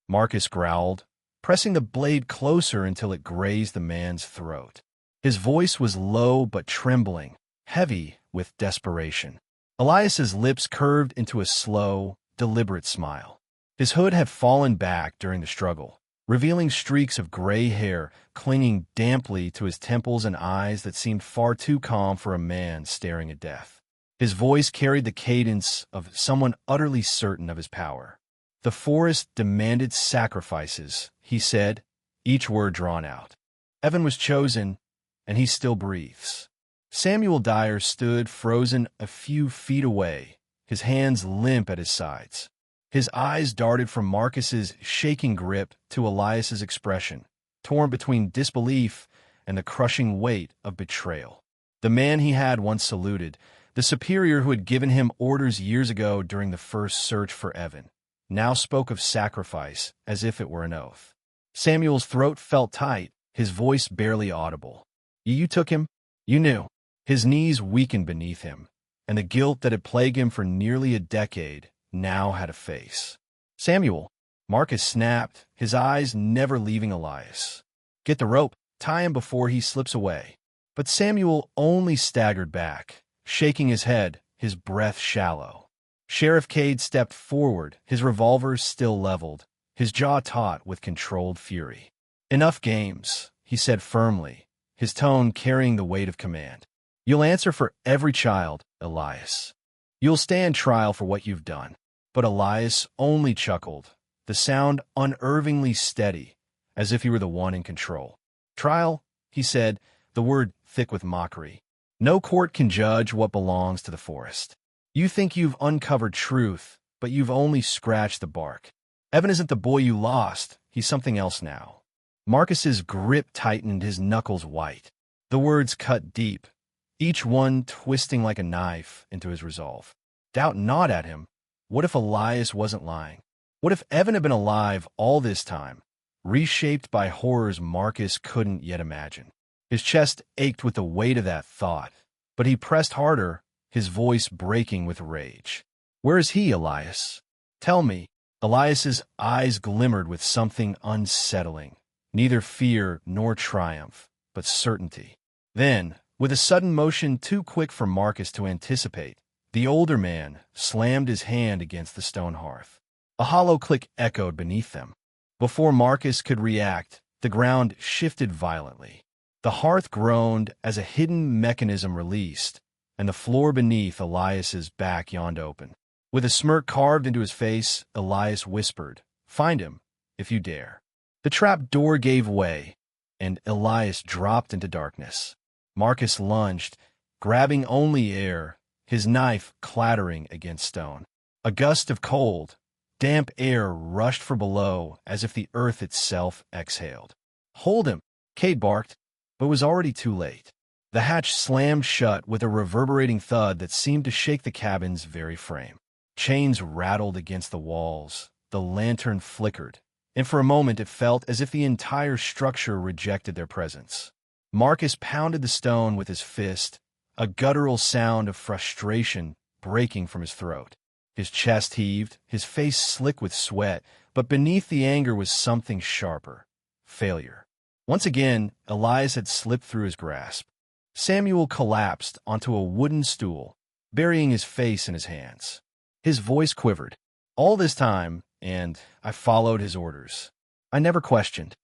Speaker 1: Marcus growled, pressing the blade closer until it grazed the man's throat. His voice was low but trembling, heavy with desperation. Elias's lips curved into a slow, deliberate smile. His hood had fallen back during the struggle, revealing streaks of gray hair clinging damply to his temples and eyes that seemed far too calm for a man staring at death. His voice carried the cadence of someone utterly certain of his power. "The forest demanded sacrifices," he said, each word drawn out. "Evan was chosen, and he still breathes." Samuel Dyer stood frozen a few feet away, his hands limp at his sides. His eyes darted from Marcus's shaking grip to Elias's expression, torn between disbelief and the crushing weight of betrayal. The man he had once saluted, the superior who had given him orders years ago during the first search for Evan, now spoke of sacrifice as if it were an oath. Samuel's throat felt tight, his voice barely audible. "You took him? You knew." His knees weakened beneath him, and the guilt that had plagued him for nearly a decade now had a face. "Samuel," Marcus snapped, his eyes never leaving Elias. "Get the rope, tie him before he slips away." But Samuel only staggered back, shaking his head, his breath shallow. Sheriff Cade stepped forward, his revolver still leveled, his jaw taut with controlled fury. "Enough games," he said firmly, his tone carrying the weight of command. "You'll answer for every child, Elias." You'll stand trial for what you've done." But Elias only chuckled, the sound unnervingly steady, as if he were the one in control. "Trial," he said, the word thick with mockery. "No court can judge what belongs to the forest. You think you've uncovered truth, but you've only scratched the bark. Evan isn't the boy you lost. He's something else now." Marcus's grip tightened, his knuckles white. The words cut deep, each one twisting like a knife into his resolve. Doubt gnawed at him. What if Elias wasn't lying? What if Evan had been alive all this time, reshaped by horrors Marcus couldn't yet imagine? His chest ached with the weight of that thought, but he pressed harder, his voice breaking with rage. "Where is he, Elias? Tell me." Elias's eyes glimmered with something unsettling, neither fear nor triumph, but certainty. Then, with a sudden motion too quick for Marcus to anticipate, the older man slammed his hand against the stone hearth. A hollow click echoed beneath them. Before Marcus could react, the ground shifted violently. The hearth groaned as a hidden mechanism released, and the floor beneath Elias's back yawned open. With a smirk carved into his face, Elias whispered, "Find him, if you dare." The trap door gave way, and Elias dropped into darkness. Marcus lunged, grabbing only air, his knife clattering against stone. A gust of cold, damp air rushed from below as if the earth itself exhaled. "Hold him," Cade barked, but was already too late. The hatch slammed shut with a reverberating thud that seemed to shake the cabin's very frame. Chains rattled against the walls, the lantern flickered, and for a moment it felt as if the entire structure rejected their presence. Marcus pounded the stone with his fist, a guttural sound of frustration breaking from his throat. His chest heaved, his face slick with sweat, but beneath the anger was something sharper: failure. Once again, Elias had slipped through his grasp. Samuel collapsed onto a wooden stool, burying his face in his hands. His voice quivered. "All this time, and I followed his orders. I never questioned.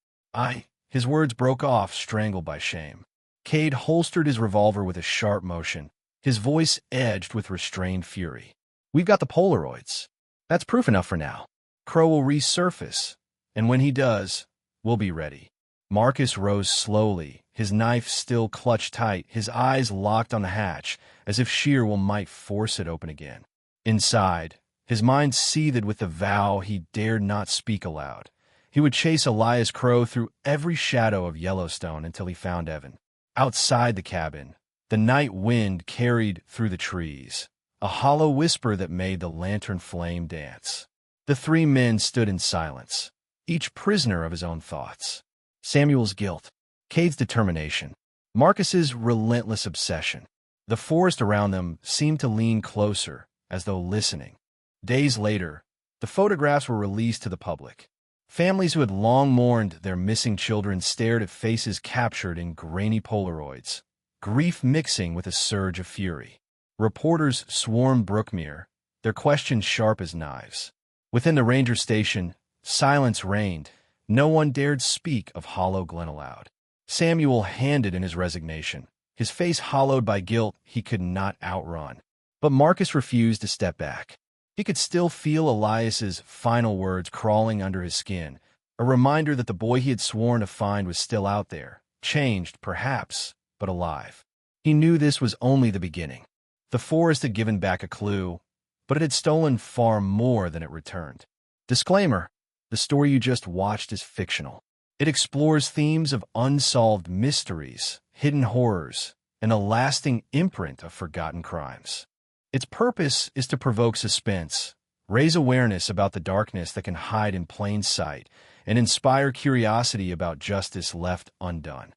Speaker 1: His words broke off, strangled by shame. Cade holstered his revolver with a sharp motion, his voice edged with restrained fury. "We've got the Polaroids. That's proof enough for now. Crow will resurface, and when he does, we'll be ready." Marcus rose slowly, his knife still clutched tight, his eyes locked on the hatch, as if sheer will might force it open again. Inside, his mind seethed with the vow he dared not speak aloud. He would chase Elias Crow through every shadow of Yellowstone until he found Evan. Outside the cabin, the night wind carried through the trees, a hollow whisper that made the lantern flame dance. The three men stood in silence, each prisoner of his own thoughts. Samuel's guilt, Cade's determination, Marcus's relentless obsession. The forest around them seemed to lean closer, as though listening. Days later, the photographs were released to the public. Families who had long mourned their missing children stared at faces captured in grainy Polaroids, grief mixing with a surge of fury. Reporters swarmed Brookmere, their questions sharp as knives. Within the ranger station, silence reigned. No one dared speak of Hollow Glen aloud. Samuel handed in his resignation, his face hollowed by guilt he could not outrun. But Marcus refused to step back. He could still feel Elias's final words crawling under his skin, a reminder that the boy he had sworn to find was still out there, changed, perhaps, but alive. He knew this was only the beginning. The forest had given back a clue, but it had stolen far more than it returned. Disclaimer: the story you just watched is fictional. It explores themes of unsolved mysteries, hidden horrors, and a lasting imprint of forgotten crimes. Its purpose is to provoke suspense, raise awareness about the darkness that can hide in plain sight, and inspire curiosity about justice left undone.